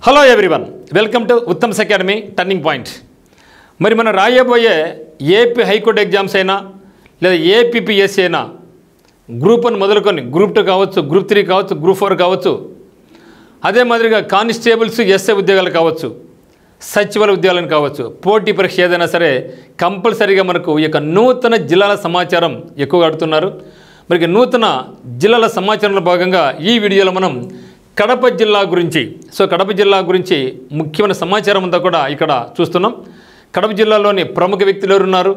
Hello everyone, welcome to Uttam's academy turning point. మరి మనం రాయబోయే AP high court exams అయినా లేదా ఏపీపీఎస్సీ అయినా గ్రూప్ 1 మొదలుకొని గ్రూప్ 2 కావచ్చు, గ్రూప్ 3 కావచ్చు, గ్రూప్ 4 కావచ్చు, అదే మాదిరిగా కానిస్టేబుల్స్ ఎస్ఐ ఉద్యోగాలు కావచ్చు, సచివాలయ ఉద్యోగాలను కావచ్చు, పోటీ పరీక్ష ఏదైనా సరే కంపల్సరీగా మనకు ఈ యొక్క నూతన జిల్లాల సమాచారం ఎక్కువగా అడుగుతున్నారు. మరి నూతన జిల్లాల సమాచారంలో భాగంగా ఈ వీడియోలో మనం కడప జిల్లా గురించి కడప జిల్లా గురించి ముఖ్యమైన సమాచారం అంతా కూడా ఇక్కడ చూస్తున్నాం. కడప జిల్లాలోని ప్రముఖ వ్యక్తులు ఎవరున్నారు,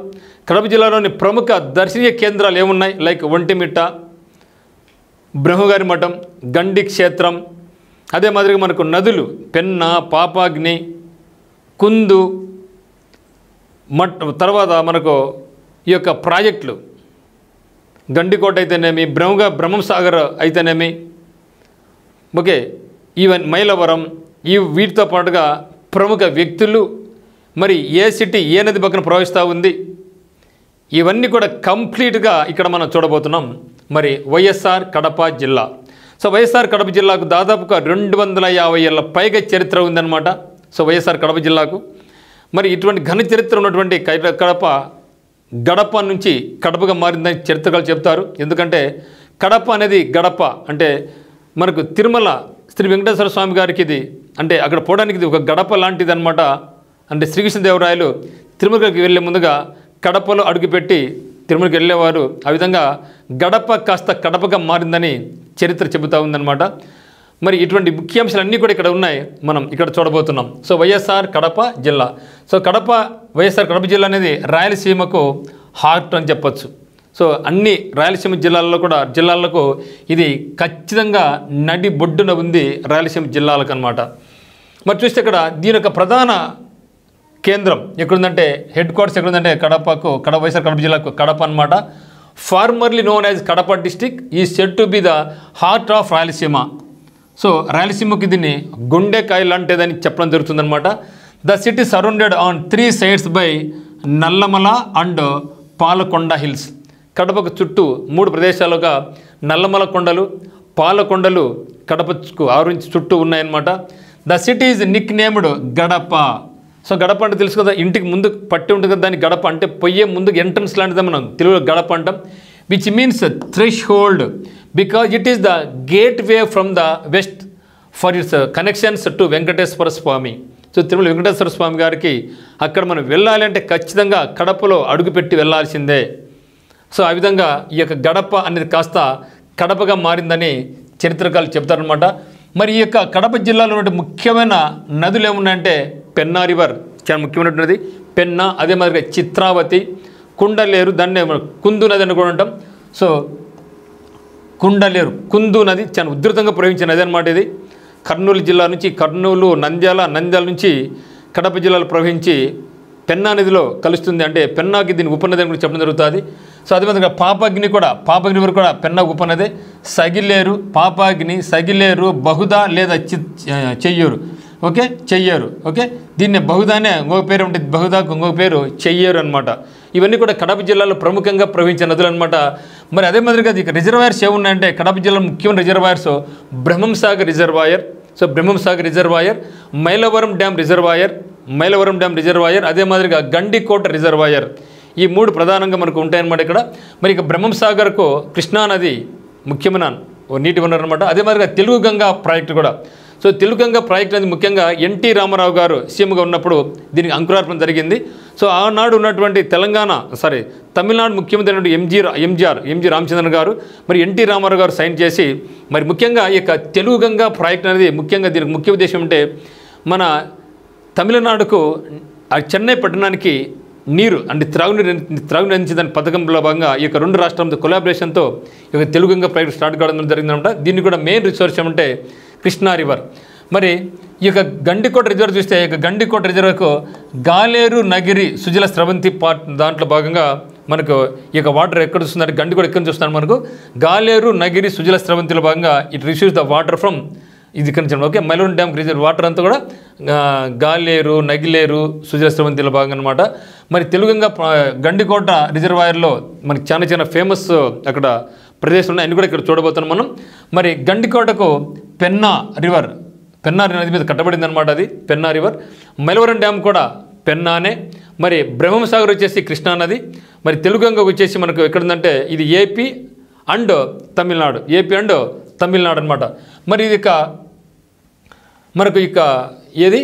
కడప జిల్లాలోని ప్రముఖ దర్శనీయ కేంద్రాలు ఏమున్నాయి, లైక్ ఒంటిమిట్ట, బ్రహ్మగారి మఠం, గండి క్షేత్రం, అదే మాదిరిగా మనకు నదులు పెన్నా, పాపాగ్ని, కుందు, తర్వాత మనకు ఈ యొక్క ప్రాజెక్టులు గండికోట అయితేనేమి, బ్రహ్మంసాగర్ అయితేనేమి, ఓకే, ఈవెన్ మైలవరం, వీటితో పాటుగా ప్రముఖ వ్యక్తులు, మరి ఏ సిటీ ఏ నది పక్కన ప్రవహిస్తూ ఉంది, ఇవన్నీ కూడా కంప్లీట్గా ఇక్కడ మనం చూడబోతున్నాం. మరి వైఎస్ఆర్ కడప జిల్లా. వైఎస్ఆర్ కడప జిల్లాకు దాదాపుగా 250 ఏళ్ళ పైగా చరిత్ర ఉందన్నమాట. వైఎస్ఆర్ కడప జిల్లాకు మరి ఇటువంటి ఘన చరిత్ర ఉన్నటువంటి కడప గడప నుంచి కడపగా మారిందని చరిత్రకారులు చెప్తారు. ఎందుకంటే కడప అనేది గడప అంటే మనకు తిరుమల శ్రీ వెంకటేశ్వర స్వామి గారికి ఇది అంటే అక్కడ పోవడానికి ఇది ఒక గడప లాంటిది అనమాట. అంటే శ్రీకృష్ణదేవరాయలు తిరుమలకి వెళ్ళే ముందుగా కడపలో అడుగుపెట్టి తిరుమలకి వెళ్ళేవారు. ఆ విధంగా గడప కాస్త కడపగా మారిందని చరిత్ర చెబుతూ ఉందన్నమాట. మరి ఇటువంటి ముఖ్యాంశాలన్నీ కూడా ఇక్కడ ఉన్నాయి, మనం ఇక్కడ చూడబోతున్నాం. వైఎస్ఆర్ కడప జిల్లా. వైఎస్ఆర్ కడప జిల్లా అనేది రాయలసీమకు హార్ట్ అని చెప్పొచ్చు. అన్ని రాయలసీమ జిల్లాలకు ఇది ఖచ్చితంగా నడి బొడ్డున ఉంది రాయలసీమ జిల్లాలకు అనమాట. మరి చూస్తే ఇక్కడ దీని యొక్క ప్రధాన కేంద్రం ఎక్కడుందంటే, హెడ్ క్వార్టర్స్ ఎక్కడుందంటే వైఎస్ఆర్ కడప జిల్లాకు కడప అనమాట. Formerly known as Kadapa district is said to be the heart of Rayalaseema. రాయలసీమకి దీన్ని గుండెకాయ లాంటిదని చెప్పడం జరుగుతుందన్నమాట. The city surrounded on 3 sides by Nallamala and Palakonda hills. కడపకు చుట్టూ 3 ప్రదేశాలుగా నల్లమల కొండలు, పాలకొండలు కడపకు ఆవరించి చుట్టూ ఉన్నాయన్నమాట. The city is Nick named గడప. గడప అంటే తెలుసు కదా, ఇంటికి ముందు పట్టి ఉంటుంది కదా, దాన్ని గడప అంటే పొయ్యే ముందు ఎంట్రన్స్ లాంటిది మనం తెలుగులో గడప అంటాం. Which means threshold because it is the gateway from the west for its connections to Venkateswara Swami. Tirumala Venkateswara Swami గారికి అక్కడ మనం వెళ్ళాలి అంటే ఖచ్చితంగా కడపలో అడుగుపెట్టి వెళ్ళాల్సిందే. ఆ విధంగా ఈ యొక్క గడప అనేది కాస్త కడపగా మారిందని చరిత్రకారులు చెప్తారనమాట. మరి ఈ యొక్క కడప జిల్లాలో ఉన్న ముఖ్యమైన నదులు ఏమున్నాయంటే పెన్నా రివర్ చాలా ముఖ్యమైనటువంటిది, పెన్నా, అదే మాదిరిగా చిత్రావతి, కుండలేరు, దాన్నే కుందు నది అని కూడా ఉంటాం. కుందు నది చాలా ఉధృతంగా ప్రవహించిన నది అనమాట. ఇది కర్నూలు జిల్లా నుంచి నంద్యాల నుంచి కడప జిల్లాలో ప్రవహించి పెన్నా నదిలో కలుస్తుంది. అంటే పెన్నాకి దీని ఉపనది అని చెప్పడం జరుగుతుంది. అదేవిధంగా పాపాగ్ని రివర్ కూడా పెన్నా ఉపనదే. సగిలేరు, పాపాగ్ని, సగిలేరు, బహుదా లేదా చెయ్యూరు. చెయ్యేరు. దీన్ని బహుదానే ఇంకొక పేరు ఉంటుంది, బహుదాకు ఇంకొక పేరు చెయ్యేరు అనమాట. ఇవన్నీ కూడా కడప జిల్లాలో ప్రముఖంగా ప్రవహించే నదులు అనమాట. మరి అదే మాదిరిగా ఇక రిజర్వాయర్స్ ఏమున్నాయంటే కడప జిల్లాలో ముఖ్యమైన reservoirs Brahmamsagar reservoir, Mylavaram dam reservoir, అదే మాదిరిగా గండికోట రిజర్వాయర్. ఈ 3 ప్రధానంగా మనకు ఉంటాయన్నమాట ఇక్కడ. మరి ఇక బ్రహ్మంసాగర్కు కృష్ణానది ముఖ్యమైన నీటి వనరు అనమాట. అదే మాదిరిగా తెలుగు గంగా ప్రాజెక్టు కూడా. తెలుగు గంగా ప్రాజెక్టు అనేది ముఖ్యంగా ఎన్టీ రామారావు గారు సీఎంగా ఉన్నప్పుడు దీనికి అంకురార్పణ జరిగింది. ఆనాడు ఉన్నటువంటి తమిళనాడు ముఖ్యమంత్రి ఎంజీ రామచంద్రన్ గారు మరి ఎన్టీ రామారావు గారు సైన్ చేసి మరి ముఖ్యంగా ఈ యొక్క తెలుగు గంగా ప్రాజెక్టు అనేది ముఖ్యంగా దీనికి ముఖ్య ఉద్దేశం అంటే మన తమిళనాడుకు చెన్నై పట్టణానికి నీరు అంటే త్రాగునీరు అందించే పథకంలో భాగంగా ఈ యొక్క 2 రాష్ట్రాలతో కొలాబరేషన్తో ఈ యొక్క తెలుగు గంగా ప్రాజెక్టు స్టార్ట్ కావడం జరిగిందనమాట. దీన్ని కూడా మెయిన్ రిసోర్స్ ఏమంటే కృష్ణా రివర్. మరి ఈ యొక్క గండికోట రిజర్వ్ చూస్తే ఈ యొక్క గండికోట రిజర్వ్కు గాలేరు నగిరి సుజల స్రవంతి దాంట్లో భాగంగా మనకు ఈ యొక్క వాటర్ ఎక్కడ చూస్తున్నారు, గండికోట ఎక్కడ చూస్తున్నాను మనకు గాలేరు నగిరి సుజల స్రవంతిలో భాగంగా it receives the water from ఇది ఇక్కడ మైలవరం డ్యామ్ రిజర్వ్ వాటర్ అంతా కూడా గాలేరు, నగిలేరు, సుజల స్రవంతిలో భాగంగా అనమాట. మరి తెలుగుగా గండికోట రిజర్వాయర్లో మనకి చాలా ఫేమస్ అక్కడ ప్రదేశాలు ఉన్నాయి, అన్ని కూడా ఇక్కడ చూడబోతున్నాం మనం. మరి గండికోటకు పెన్నా రివర్ పెన్నా నది మీద కట్టబడింది అనమాట. అది పెన్నా రివర్. మైలవరం డ్యామ్ కూడా పెన్నానే. మరి బ్రహ్మసాగర్ వచ్చేసి కృష్ణా నది. మరి తెలుగంగ వచ్చేసి మనకు ఎక్కడుందంటే ఇది AP and Tamil Nadu, AP and Tamil Nadu అనమాట. మరి ఇది మనకు ఏది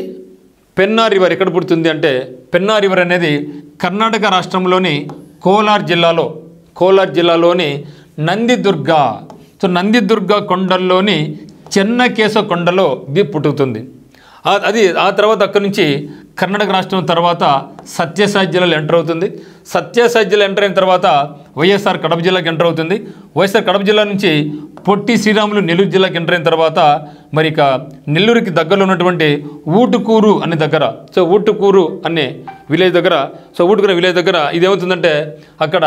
పెన్నా రివర్ ఎక్కడ పుడుతుంది అంటే పెన్నా రివర్ అనేది కర్ణాటక రాష్ట్రంలోని కోలార్ జిల్లాలోని నందిదుర్గ. సో నందిదుర్గ కొండల్లోని చెన్నకేశ కొండలో ఇది పుట్టుతుంది. అది ఆ తర్వాత అక్కడి నుంచి కర్ణాటక రాష్ట్రం తర్వాత సత్యసాయి జిల్లాలో ఎంటర్ అవుతుంది. సత్యసాయి జిల్లా ఎంటర్ అయిన తర్వాత వైఎస్ఆర్ కడప జిల్లాకి ఎంటర్ అవుతుంది. వైఎస్ఆర్ కడప జిల్లా నుంచి పొట్టి శ్రీరాములు నెల్లూరు జిల్లాకి ఎంటర్ అయిన తర్వాత మరి నెల్లూరుకి దగ్గరలో ఉన్నటువంటి ఊటుకూరు అనే దగ్గర, సో ఊటుకూరు అనే విలేజ్ దగ్గర, సో ఊటుకూరు విలేజ్ దగ్గర ఇదేమవుతుందంటే అక్కడ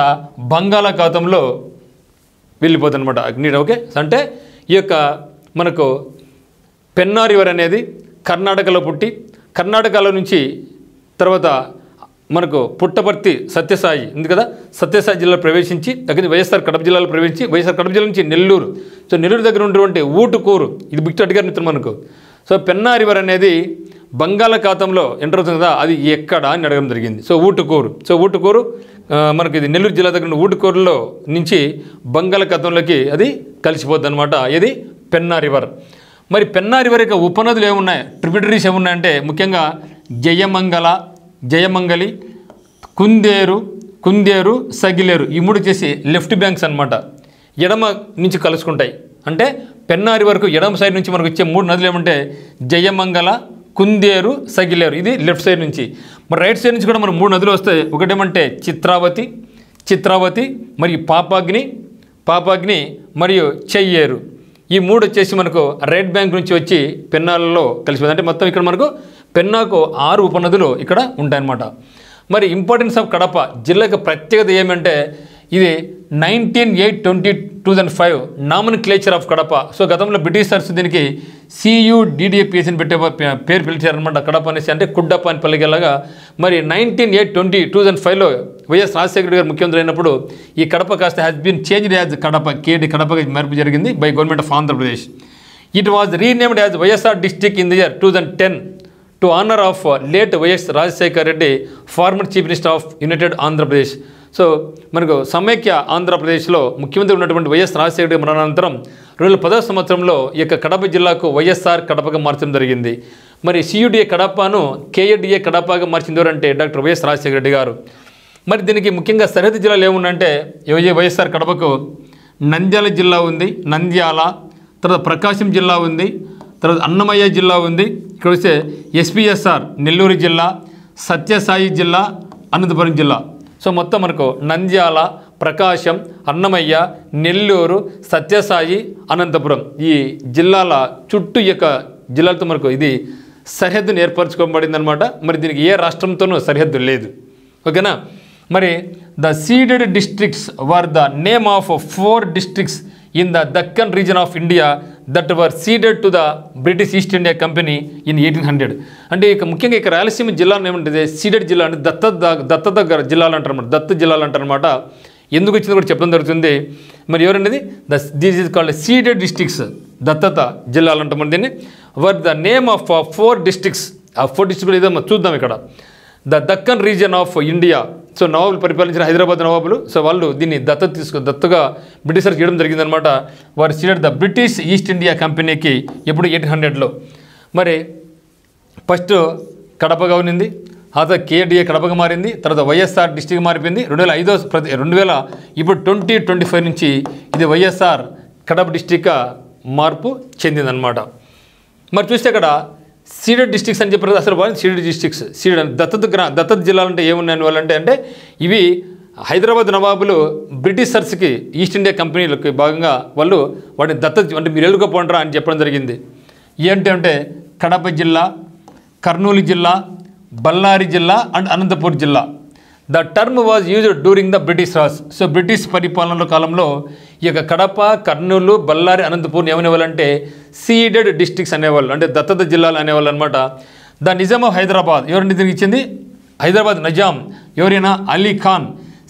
బంగాళాఖాతంలో వెళ్ళిపోతుంది అనమాట నీరు. ఓకే, అంటే ఈ మనకు పెన్నా రివర్ అనేది కర్ణాటకలో పుట్టి కర్ణాటకలో నుంచి తర్వాత మనకు పుట్టపర్తి సత్యసాయి ఉంది కదా, సత్యసాయి జిల్లాలో ప్రవేశించి అక్కడి వైఎస్ఆర్ కడప జిల్లాలో ప్రవేశించి వైఎస్ఆర్ కడప జిల్లా నుంచి నెల్లూరు, సో నెల్లూరు దగ్గర ఉన్నటువంటి ఊటుకూరు ఇది బిక్టు అడిగారు మిత్రులు మనకు. సో పెన్నా రివర్ అనేది బంగాళాఖాతంలో ఎంటర్ అవుతుంది కదా, అది ఎక్కడ అని అడగడం జరిగింది. సో ఊటుకూరు మనకి ఇది నెల్లూరు జిల్లా దగ్గర ఊటుకూరులో నుంచి బంగాళాఖాతంలోకి అది కలిసిపోద్ది అనమాట. ఇది పెన్నా రివర్. మరి పెన్నా రివర్ యొక్క ఉపనదులు ఏమున్నాయి, ట్రిబ్యూటరీస్ ఏమున్నాయంటే ముఖ్యంగా జయమంగలి, కుందేరు, సగిలేరు ఈ మూడు చేసి లెఫ్ట్ బ్యాంక్స్ అనమాట, ఎడమ నుంచి కలుసుకుంటాయి. అంటే పెన్నా రివర్కు ఎడమ సైడ్ నుంచి మనకు వచ్చే మూడు నదులు ఏమంటే జయమంగళ, కుందేరు, సగిలేరు ఇది లెఫ్ట్ సైడ్ నుంచి. మరి రైట్ సైడ్ నుంచి కూడా మనం మూడు నదులు వస్తాయి. ఒకటేమంటే చిత్రావతి మరియు పాపాగ్ని మరియు చెయ్యేరు ఈ మూడు వచ్చేసి మనకు రైట్ బ్యాంక్ నుంచి వచ్చి పెన్నాలలో కలిసిపోతుంది. అంటే మొత్తం ఇక్కడ మనకు పెన్నాకు 6 ఉపనదులు ఇక్కడ ఉంటాయన్నమాట. మరి ఇంపార్టెన్స్ ఆఫ్ కడప జిల్లా యొక్క ప్రత్యేకత ఏమంటే ఇది 1908-2005 నామన్క్లేచర్ ఆఫ్ కడప. సో గతంలో బ్రిటిషర్స్ దీనికి CUDDAPS అని పెట్టే పేరు పిలిచారనమాట కడప అనేసి, అంటే కుడ్డప్ప అని పలికేలాగా. మరి 1908-2005లో వైఎస్ రాజశేఖర గారు ముఖ్యమంత్రి అయినప్పుడు ఈ కడప కాస్త హ్యాస్ బీన్ చేంజ్డ్ యాజ్ కడపగా మార్పు జరిగింది by government of Andhra Pradesh. It was renamed as YSR district in the year 2010 to honour of late YS Rajasekhar Reddy, former chief minister of United Andhra Pradesh. So మనకు సమైక్య ఆంధ్రప్రదేశ్లో ముఖ్యమంత్రి ఉన్నటువంటి వైఎస్ రాజశేఖర మరణానంతరం 2010 సంవత్సరంలో ఈ యొక్క కడప జిల్లాకు వైఎస్ఆర్ కడపగా మార్చడం జరిగింది. మరి CUDA కడపను KADA కడపగా మార్చింది ఎవరంటే డాక్టర్ వైఎస్ రాజశేఖర రెడ్డి గారు. మరి దీనికి ముఖ్యంగా సరిహద్దు జిల్లాలు ఏమున్నాయంటే వైఎస్ఆర్ కడపకు నంద్యాల జిల్లా ఉంది, తర్వాత ప్రకాశం జిల్లా ఉంది, తర్వాత అన్నమయ్య జిల్లా ఉంది. ఇక్కడ వస్తే SPSR నెల్లూరు జిల్లా, సత్యసాయి జిల్లా, అనంతపురం జిల్లా. సో మొత్తం మనకు నంద్యాల, ప్రకాశం, అన్నమయ్య, నెల్లూరు, సత్యసాయి, అనంతపురం ఈ జిల్లాల చుట్టూ యొక్క జిల్లాలతో మనకు ఇది సరిహద్దును ఏర్పరచుకోబడింది అనమాట. మరి దీనికి ఏ రాష్ట్రంతోనూ సరిహద్దు లేదు. ఓకేనా. మరి the ceded districts were the name of 4 districts in the Deccan region of India that were ceded to the British East India Company in 1800. అంటే ఇక ముఖ్యంగా ఇక రాయలసీమ జిల్లాను ఏమంటుంది సీడెడ్ జిల్లా అంటే దత్తత జిల్లాలు అంటారన్నమాట, దత్త జిల్లాలు అంటారన్నమాట. ఎందుకు వచ్చింది కూడా చెప్పడం జరుగుతుంది. మరి ఎవరనేది this is called ceded districts, దత్తత జిల్లాలు అంటాం దీన్ని. Were the name of 4 districts. ఆ 4 districts ఏదో చూద్దాం ఇక్కడ. The Deccan region of India. So నవాబులు పరిపాలించిన హైదరాబాద్ నవాబులు, సో వాళ్ళు దీన్ని దత్తగా బ్రిటిషర్స్ చేయడం జరిగిందనమాట. వారు ceded the British East India కంపెనీకి ఎప్పుడు 1800లో. మరి ఫస్ట్ కడపగా ఉన్నింది, ఆ తర్వాత KADA కడపగా మారింది, తర్వాత వైఎస్ఆర్ డిస్ట్రిక్ట్ మారిపోయింది. 2000 ఇప్పుడు 2025 నుంచి ఇది వైఎస్ఆర్ కడప డిస్ట్రిక్ట్గా మార్పు చెందిందనమాట. మరి చూస్తే అక్కడ సీడెడ్ డిస్ట్రిక్ట్స్ అని చెప్పారు. అసలు వాళ్ళు సీడెడ్ డిస్ట్రిక్ట్స్, దత్తత జిల్లాలు అంటే ఏమున్నాయని వాళ్ళంటే అంటే ఇవి హైదరాబాద్ నవాబులు బ్రిటిషర్స్కి ఈస్ట్ ఇండియా కంపెనీలకి భాగంగా వాళ్ళు వాటిని అంటే మీరు ఎలుగుపోండ్రా అని చెప్పడం జరిగింది. ఏంటంటే కడప జిల్లా, కర్నూలు జిల్లా, బళ్ళారి జిల్లా అండ్ అనంతపూర్ జిల్లా. The term was used during the British Raj. So British పరిపాలన కాలంలో ఈ యొక్క కడప, కర్నూలు, బళ్ళారి, అనంతపూర్ ఏమనేవాళ్ళంటే సీడెడ్ డిస్ట్రిక్ట్స్ అనేవాళ్ళు, అంటే దత్తత జిల్లాలు అనేవాళ్ళు అనమాట. ద నిజాం ఆఫ్ హైదరాబాద్ ఎవరిని దీనికి ఇచ్చింది, హైదరాబాద్ నిజాం ఎవరైనా Ali Khan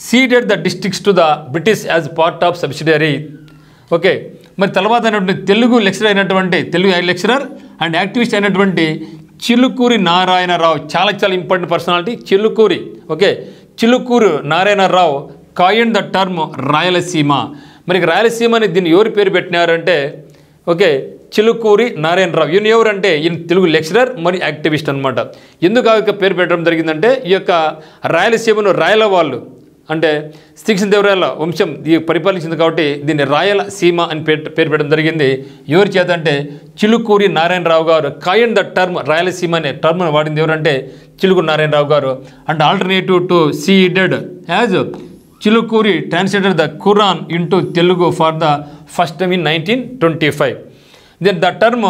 ceded the districts to the British as part of subsidiary. Okay. మరి తర్వాత తెలుగు లెక్చరర్ అయినటువంటి తెలుగు లెక్చరర్ అండ్ యాక్టివిస్ట్ అయినటువంటి చిలుకూరి నారాయణరావు, చాలా చాలా important personality Chilukuri. Okay, Chilukuru Narayanarao coin the term Rayalaseema. మరి రాయలసీమ అని దీన్ని ఎవరు పేరు పెట్టినారంటే ఓకే చిలుకూరి నారాయణరావు. ఈయన ఎవరంటే ఈయన తెలుగు లెక్చరర్ మరియు యాక్టివిస్ట్ అనమాట. ఎందుకు ఆ యొక్క పేరు పెట్టడం జరిగిందంటే ఈ యొక్క రాయలసీమను రాయల వాళ్ళు అంటే శ్రీకృష్ణదేవరాయల వంశం పరిపాలించింది కాబట్టి దీన్ని రాయలసీమ అని పేరు పెట్టడం జరిగింది. ఎవరి చేత అంటే చిలుకూరి నారాయణరావు గారు కాయిన్ ద టర్మ్ రాయలసీమ అనే టర్మ్ను వాడింది ఎవరంటే Chilukuri Narayanarao garu. And alternative to ceded as Chilukuri translated the Quran into Telugu for the first time in 1925. Then the term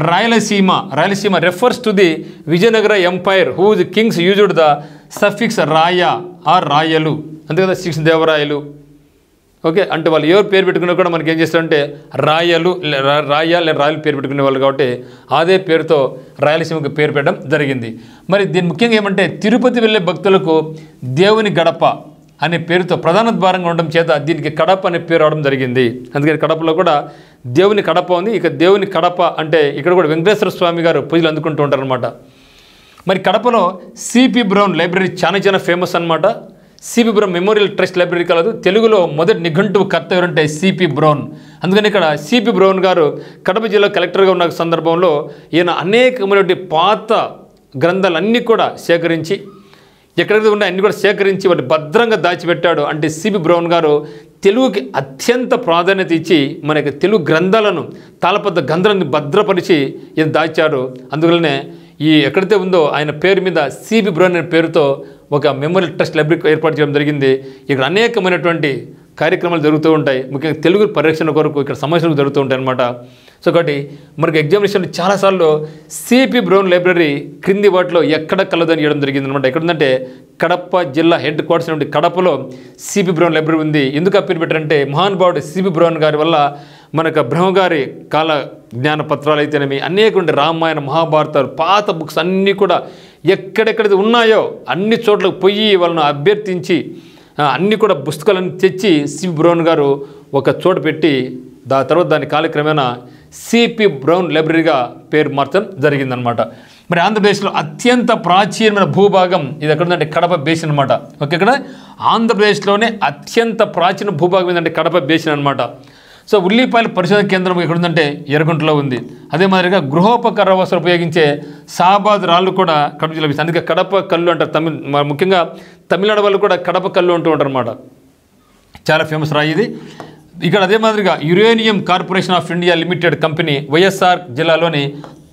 Rayalaseema refers to the Vijayanagara Empire whose kings used the suffix Raya or Rayalu. అంతే కదా Srikrishnadevarayalu. Okay, అంటే వాళ్ళు ఎవరు పేరు పెట్టుకున్నా కూడా మనకి ఏం చేస్తారంటే రాయలు రాయలు పేరు పెట్టుకునే వాళ్ళు కాబట్టి అదే పేరుతో రాయలసీమకు పేరు పెట్టడం జరిగింది. మరి దీని ముఖ్యంగా ఏమంటే తిరుపతి వెళ్ళే భక్తులకు దేవుని గడప అనే పేరుతో ప్రధాన ద్వారంగా ఉండడం చేత దీనికి కడప అనే పేరు రావడం జరిగింది. అందుకని కడపలో కూడా దేవుని కడప ఉంది. ఇక దేవుని కడప అంటే ఇక్కడ కూడా వెంకటేశ్వర స్వామి గారు పూజలు అందుకుంటూ ఉంటారనమాట. మరి కడపలో సిపి బ్రౌన్ లైబ్రరీ చాలా ఫేమస్ అనమాట. CP brown memorial trust library కాదు, తెలుగులో మొదటి నిఘంటువు కర్త ఎవరంటే సిపి బ్రౌన్. అందుకని ఇక్కడ సిపి బ్రౌన్ గారు కడప జిల్లా కలెక్టర్గా ఉన్న సందర్భంలో ఈయన అనేకమైనటువంటి పాత గ్రంథాలన్నీ కూడా సేకరించి ఎక్కడైతే ఉన్నాయి అన్నీ కూడా సేకరించి వాటి భద్రంగా దాచిపెట్టాడు. అంటే సిపి బ్రౌన్ గారు తెలుగుకి అత్యంత ప్రాధాన్యత ఇచ్చి మనకి తెలుగు గ్రంథాలను తాళపత్ర గ్రంథాలను భద్రపరిచి ఈయన దాచాడు. అందువల్లనే ఈ ఎక్కడైతే ఉందో ఆయన పేరు మీద సిపి బ్రౌన్ అనే పేరుతో ఒక మెమోరియల్ ట్రస్ట్ లైబ్రరీ ఏర్పాటు చేయడం జరిగింది. ఇక్కడ అనేకమైనటువంటి కార్యక్రమాలు జరుగుతూ ఉంటాయి. ముఖ్యంగా తెలుగు పరిరక్షణ కొరకు ఇక్కడ సమస్యలు జరుగుతూ ఉంటాయి అన్నమాట. సో కాబట్టి మనకి ఎగ్జామినేషన్లో చాలాసార్లు సిపి బ్రౌన్ లైబ్రరీ క్రింది వాటిలో ఎక్కడ కలదని ఇవ్వడం జరిగింది అనమాట. ఎక్కడుందంటే కడప జిల్లా హెడ్ క్వార్టర్స్ నుండి కడపలో సిపి బ్రౌన్ లైబ్రరీ ఉంది. ఎందుకు ఆ పేరు పెట్టారంటే మహానుభావుడు సిపి బ్రౌన్ గారి వల్ల మనకు బ్రహ్మగారి కాల జ్ఞాన పత్రాలు అయితేనేమి అనేక రామాయణ మహాభారతాలు పాత బుక్స్ అన్నీ కూడా ఎక్కడెక్కడైతే ఉన్నాయో అన్ని చోట్లకు పోయి వాళ్ళను అభ్యర్థించి అన్నీ కూడా పుస్తకాలను తెచ్చి సిపి బ్రౌన్ గారు ఒక చోట పెట్టి తర్వాత దాని కాలక్రమేణా సిపి బ్రౌన్ లైబ్రరీగా పేరు మార్చడం జరిగిందనమాట. మరి ఆంధ్రప్రదేశ్లో అత్యంత ప్రాచీనమైన భూభాగం ఇది ఎక్కడుందంటే కడప బేసిన్ అనమాట. ఓకే, ఇక్కడ ఆంధ్రప్రదేశ్లోనే అత్యంత ప్రాచీన భూభాగం ఏంటంటే కడప బేసిన్ అనమాట. సో ఉల్లిపాయల పరిశోధన కేంద్రం ఎక్కడుందంటే ఎర్రగుంటలో ఉంది. అదే మాదిరిగా గృహోపకర వస్తువులు ఉపయోగించే సాబాద్ రాళ్ళు కూడా కడప జిల్లా లభిస్తుంది. అందుకే కడప కళ్ళు అంటారు. ముఖ్యంగా తమిళనాడు వాళ్ళు కూడా కడప కళ్ళు అంటూ ఉంటారు అనమాట. చాలా ఫేమస్ రాయి ఇది. ఇక్కడ అదే మాదిరిగా uranium corporation of India limited company YSR జిల్లాలోని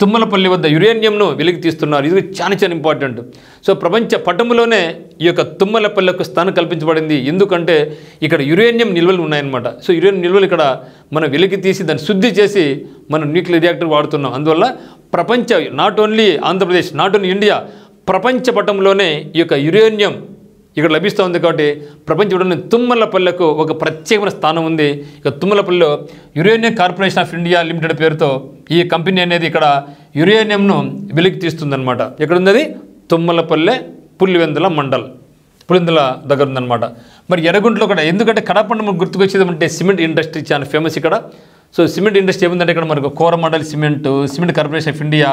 తుమ్మలపల్లి వద్ద యురేనియంను వెలికి తీస్తున్నారు. ఇది చాలా ఇంపార్టెంట్. సో ప్రపంచ పటములోనే ఈ యొక్క తుమ్మలపల్లికి స్థానం కల్పించబడింది. ఎందుకంటే ఇక్కడ యురేనియం నిల్వలు ఉన్నాయన్నమాట. సో యురేనియం నిల్వలు ఇక్కడ మనం వెలికి తీసి దాన్ని శుద్ధి చేసి మనం న్యూక్లియర్ రియాక్టర్ వాడుతున్నాం. అందువల్ల ప్రపంచ not only Andhra Pradesh not only India ప్రపంచ పటంలోనే ఈ యొక్క యురేనియం ఇక్కడ లభిస్తూ ఉంది. కాబట్టి ప్రపంచంలోని తుమ్మలపల్లెకు ఒక ప్రత్యేకమైన స్థానం ఉంది. ఇక తుమ్మలపల్లిలో uranium corporation of India limited పేరుతో ఈ కంపెనీ అనేది ఇక్కడ యురేనియంను వెలికి తీస్తుందన్నమాట. ఎక్కడుంది అది? తుమ్మలపల్లె పులివెందుల మండల్ పులివెందుల దగ్గర ఉందన్నమాట. మరి ఎర్రగుంటలో కూడా ఎందుకంటే కడప మనకు గుర్తుకొచ్చేది అంటే సిమెంట్ ఇండస్ట్రీ చాలా ఫేమస్ ఇక్కడ. సో సిమెంట్ ఇండస్ట్రీ ఏముందంటే ఇక్కడ మనకు Coromandel cement corporation of India,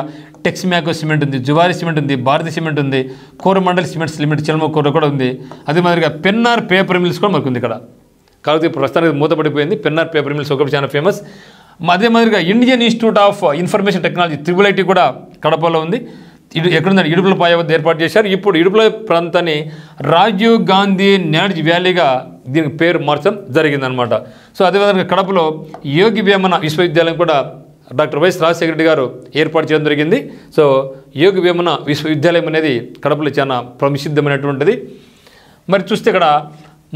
Texmaco cement ఉంది, జువారి సిమెంట్ ఉంది, భారతీయ సిమెంట్ ఉంది, కోరమండల్ సిమెంట్స్ లిమిటెడ్ చిలమకూర కూడా ఉంది. అదే మాదిరిగా పెన్నార్ పేపర్ మిల్స్ కూడా మనకు ఉంది ఇక్కడ. కాబట్టి ప్రస్తుతానికి మూతపడిపోయింది. పెన్నార్ పేపర్ మిల్స్ ఒకటి చాలా ఫేమస్. అదే మాదిరిగా Indian institute of information technology IIIT కూడా కడపలో ఉంది. ఎక్కడుందంటే ఇడుపులపాయ వద్ద ఏర్పాటు చేశారు. ఇప్పుడు ఇడుపుల ప్రాంతాన్ని రాజీవ్ గాంధీ నాలెడ్జ్ వ్యాలీగా దీనికి పేరు మార్చడం జరిగిందనమాట. సో అదేవిధంగా కడపలో యోగి వేమన విశ్వవిద్యాలయం కూడా డాక్టర్ వైఎస్ రాజశేఖర రెడ్డి గారు ఏర్పాటు చేయడం జరిగింది. సో యోగి వేమన విశ్వవిద్యాలయం అనేది కడపలో చాలా ప్రసిద్ధమైనటువంటిది. మరి చూస్తే ఇక్కడ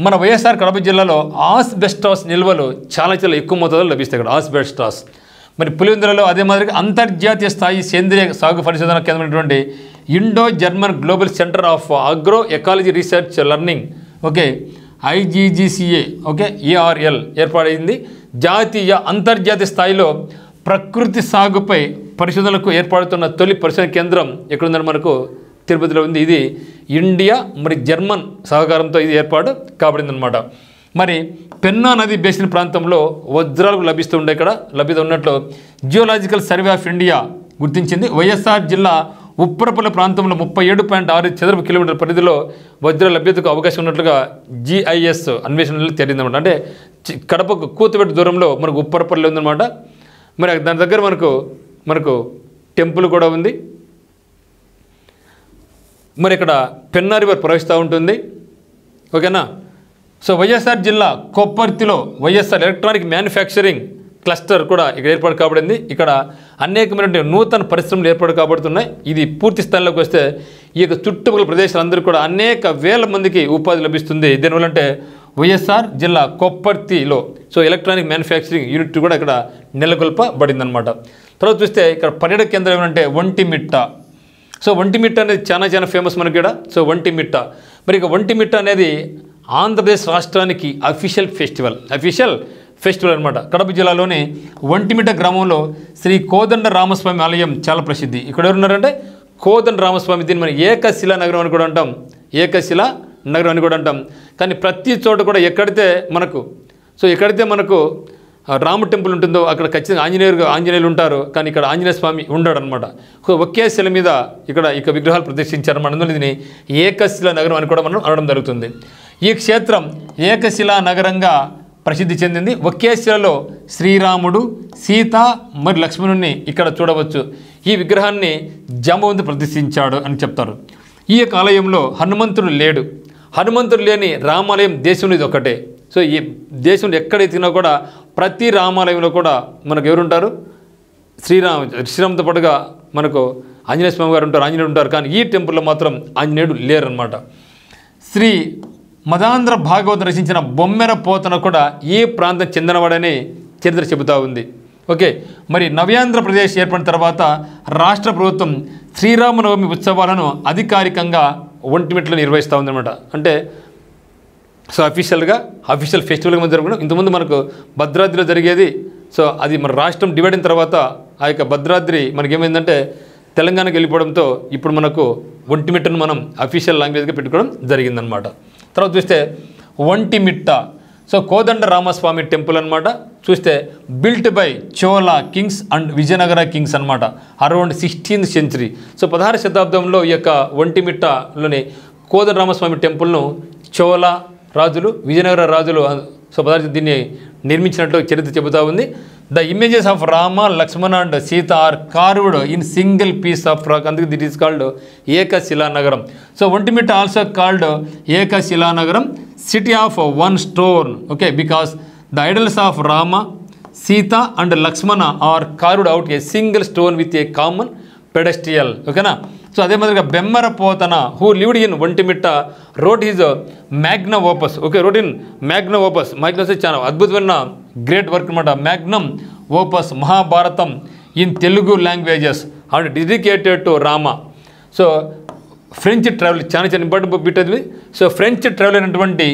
మన వైఎస్ఆర్ కడప జిల్లాలో ఆస్బెస్టాస్ నిల్వలు చాలా ఎక్కువ మోతాదులో లభిస్తాయి. ఇక్కడ ఆస్బెస్టాస్ మరి పులివెందులలో అదే మాదిరిగా అంతర్జాతీయ స్థాయి సేంద్రియ సాగు పరిశోధన కేంద్రమైనటువంటి Indo German global centre of agro ecology research learning IGGCA ARL ఏర్పాటైంది. జాతీయ అంతర్జాతీయ స్థాయిలో ప్రకృతి సాగుపై పరిశోధనలకు ఏర్పడుతున్న తొలి పరిశోధన కేంద్రం ఎక్కడుందని మనకు తిరుపతిలో ఉంది. ఇది ఇండియా మరి జర్మన్ సహకారంతో ఇది ఏర్పాటు కాబడిందనమాట. మరి పెన్నా నది బేసిన్ ప్రాంతంలో వజ్రాలు లభిస్తూ ఉండే ఇక్కడ లభ్యత ఉన్నట్లు జియోలాజికల్ సర్వే ఆఫ్ ఇండియా గుర్తించింది. వైఎస్ఆర్ జిల్లా ఉప్పరపల్లి ప్రాంతంలో 37.6 చదరపు కిలోమీటర్ల పరిధిలో వజ్ర లభ్యతకు అవకాశం ఉన్నట్లుగా GIS అన్వేషణలు తేలిందన్నమాట. అంటే కడపకు కూతుబెట్టు దూరంలో మనకు ఉప్పరపల్లి ఉందన్నమాట. మరి దాని దగ్గర మనకు టెంపుల్ కూడా ఉంది. మరి ఇక్కడ పెన్నా రివర్ ప్రవహిస్తూ ఉంటుంది. ఓకేనా. సో వైఎస్ఆర్ జిల్లా కొప్పర్తిలో వైఎస్ఆర్ ఎలక్ట్రానిక్ మ్యానుఫ్యాక్చరింగ్ క్లస్టర్ కూడా ఇక్కడ ఏర్పాటు కాబడింది. ఇక్కడ అనేకమైన నూతన పరిశ్రమలు ఏర్పాటు కాబడుతున్నాయి. ఇది పూర్తి స్థాయిలోకి వస్తే ఈ యొక్క చుట్టుపక్కల ప్రదేశాలందరూ కూడా అనేక వేల మందికి ఉపాధి లభిస్తుంది. దీనివల్ల అంటే వైఎస్ఆర్ జిల్లా కొప్పర్తిలో సో ఎలక్ట్రానిక్ మ్యానుఫ్యాక్చరింగ్ యూనిట్ కూడా ఇక్కడ నెలకొల్పబడిందనమాట. తర్వాత చూస్తే ఇక్కడ పర్యాటక కేంద్రం ఏమంటే ఒంటిమిట్ట. సో ఒంటిమిట్ట అనేది చాలా ఫేమస్ మనకి ఇక్కడ. సో ఒంటిమిట్ట మరి ఇక ఒంటిమిట్ట అనేది ఆంధ్రప్రదేశ్ రాష్ట్రానికి అఫీషియల్ ఫెస్టివల్ అనమాట. కడప జిల్లాలోని ఒంటిమిట్ట గ్రామంలో శ్రీ కోదండ రామస్వామి ఆలయం చాలా ప్రసిద్ధి. ఇక్కడ ఎవరున్నారంటే కోదండ రామస్వామి. దీన్ని మనం ఏకశిలా నగరం అని కూడా అంటాం. ఏకశిలా నగరం అని కూడా అంటాం. కానీ ప్రతి చోట కూడా ఎక్కడైతే మనకు రామ టెంపుల్ ఉంటుందో అక్కడ ఖచ్చితంగా ఆంజనేయులు ఉంటారు. కానీ ఇక్కడ ఆంజనేయ స్వామి ఉండడు అనమాట. ఒకే శిల మీద ఇక విగ్రహాలు ప్రదర్శించారన్నమాట. అందులో దీన్ని ఏకశిలా నగరం అని కూడా మనం అనడం జరుగుతుంది. ఈ క్షేత్రం ఏకశిలా నగరంగా ప్రసిద్ధి చెందింది. ఒకే శిలలో శ్రీరాముడు, సీత మరియు లక్ష్మణుడిని ఇక్కడ చూడవచ్చు. ఈ విగ్రహాన్ని జాంబవంతుడు ప్రతిష్ఠించాడు అని చెప్తారు. ఈ యొక్క ఆలయంలో హనుమంతుడు లేడు. హనుమంతుడు లేని రామాలయం దేశంలో ఇది ఒకటే. సో ఈ దేశంలో ఎక్కడైతే కూడా ప్రతి రామాలయంలో కూడా మనకు ఎవరుంటారు? శ్రీరామ్తో పాటుగా మనకు ఆంజనేయ స్వామి గారు ఉంటారు, ఆంజనేయుడు ఉంటారు. కానీ ఈ టెంపుల్లో మాత్రం ఆంజనేయుడు లేరన్నమాట. శ్రీ మదాంధ్ర భాగవతం రచించిన బొమ్మెర పోతన కూడా ఈ ప్రాంతం చెందినవాడని చరిత్ర చెబుతూ ఉంది. ఓకే. మరి నవ్యాంధ్రప్రదేశ్ ఏర్పడిన తర్వాత రాష్ట్ర ప్రభుత్వం శ్రీరామనవమి ఉత్సవాలను అధికారికంగా ఒంటిమిట్టలో నిర్వహిస్తూ ఉందన్నమాట. అంటే సో అఫీషియల్ ఫెస్టివల్గా మనం జరుగుతున్నాం. ఇంతకుముందు మనకు భద్రాద్రిలో జరిగేది. సో అది మన రాష్ట్రం డివైడ్ అయిన తర్వాత ఆ యొక్క భద్రాద్రి మనకేమైందంటే తెలంగాణకి వెళ్ళిపోవడంతో ఇప్పుడు మనకు ఒంటిమిట్టను మనం అఫీషియల్ లాంగ్వేజ్గా పెట్టుకోవడం జరిగిందనమాట. తర్వాత చూస్తే ఒంటిమిట్ట సో కోదండ రామస్వామి టెంపుల్ అనమాట. చూస్తే built by Chola Kings and Vijayanagara Kings అనమాట అరౌండ్ 16th century. సో 16వ శతాబ్దంలో ఈ యొక్క ఒంటిమిట్టలోని కోదండ రామస్వామి టెంపుల్ను చోళ రాజులు, విజయనగర రాజులు సో దీన్ని నిర్మించినట్లు చరిత్ర చెబుతూ ఉంది. The images of Rama, Lakshmana and Sita are carved in single piece of rock. అందుకే that is called Ekasila Nagaram. So Vontimitta also called Ekasila Nagaram, city of one stone. Okay, because the idols of Rama, Sita and Lakshmana are carved out a single stone with a common pedestal. ఓకేనా. So అదే మాదిరిగా Bammera Pothana who lived in Vontimitta wrote his magnum opus. Okay, wrote in Magnum opus. Magnum చాలా అద్భుతమైన great work అనమాట. Magnum opus Mahabharatam in Telugu languages and dedicated to Rama. So French travel చాలా important bit అది. So French travel అయినటువంటి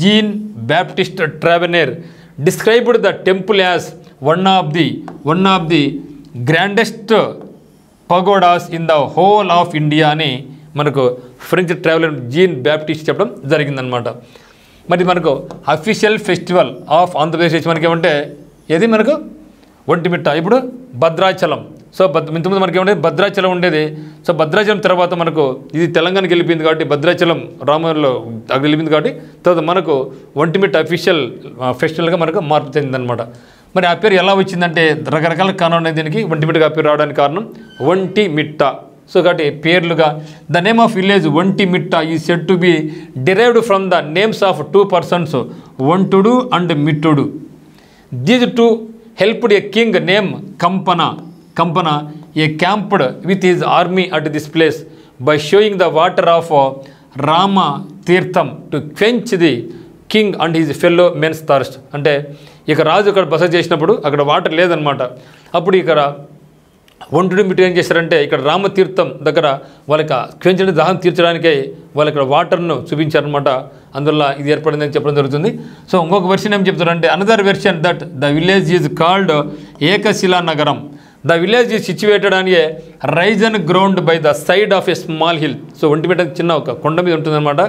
Jean Baptiste Tavernier described the temple as one of the grandest pagodas in the whole of India అని మనకు French traveller gene Baptist చెప్పడం జరిగిందనమాట. మరి మనకు official festival of Andhra Pradesh మనకి ఏమంటే ఏది మనకు ఒంటిమిట్ట. ఇప్పుడు భద్రాచలం. సో ఇంతకుముందు మనకి ఏమంటే భద్రాచలం ఉండేది. సో భద్రాచలం తర్వాత మనకు ఇది తెలంగాణకి వెళ్ళిపోయింది కాబట్టి భద్రాచలం రామలో అక్కడ వెళ్ళిపోయింది కాబట్టి తర్వాత మనకు ఒంటిమిట్ట అఫీషియల్ ఫెస్టివల్గా మనకు మార్పు చెందిందనమాట. మరి ఆ పేరు ఎలా వచ్చిందంటే రకరకాల కారణం ఉన్నాయి దీనికి. ఒంటిమిట్టగా పేరు రావడానికి కారణం ఒంటిమిట్ట. సో కాబట్టి పేర్లుగా the name of village Vontimitta is said to be derived from the names of 2 persons Ontudu and Mittudu. These two helped a king name Kampana a camped with his army at this place by showing the water of Rama Theertham to quench the king and his fellow mens thirst. అంటే ఇక రాజు ఇక్కడ బస చేసినప్పుడు అక్కడ water లేదనమాట. అప్పుడు ఇక్కడ ఒంటుడు మిట్టు ఏం చేశారంటే ఇక్కడ రామతీర్థం దగ్గర వాళ్ళకి క్వెంచిన దాహం తీర్చడానికై వాళ్ళు ఇక్కడ వాటర్ను చూపించారనమాట. అందువల్ల ఇది ఏర్పడిందని చెప్పడం జరుగుతుంది. సో ఇంకొక వెర్షన్ ఏం చెప్తారంటే another version that the village is called Ekasila Nagaram. The village is situated on a risen ground by the side of a small hill. So Vontimitta చిన్న ఒక కొండ మీద ఉంటుందన్నమాట.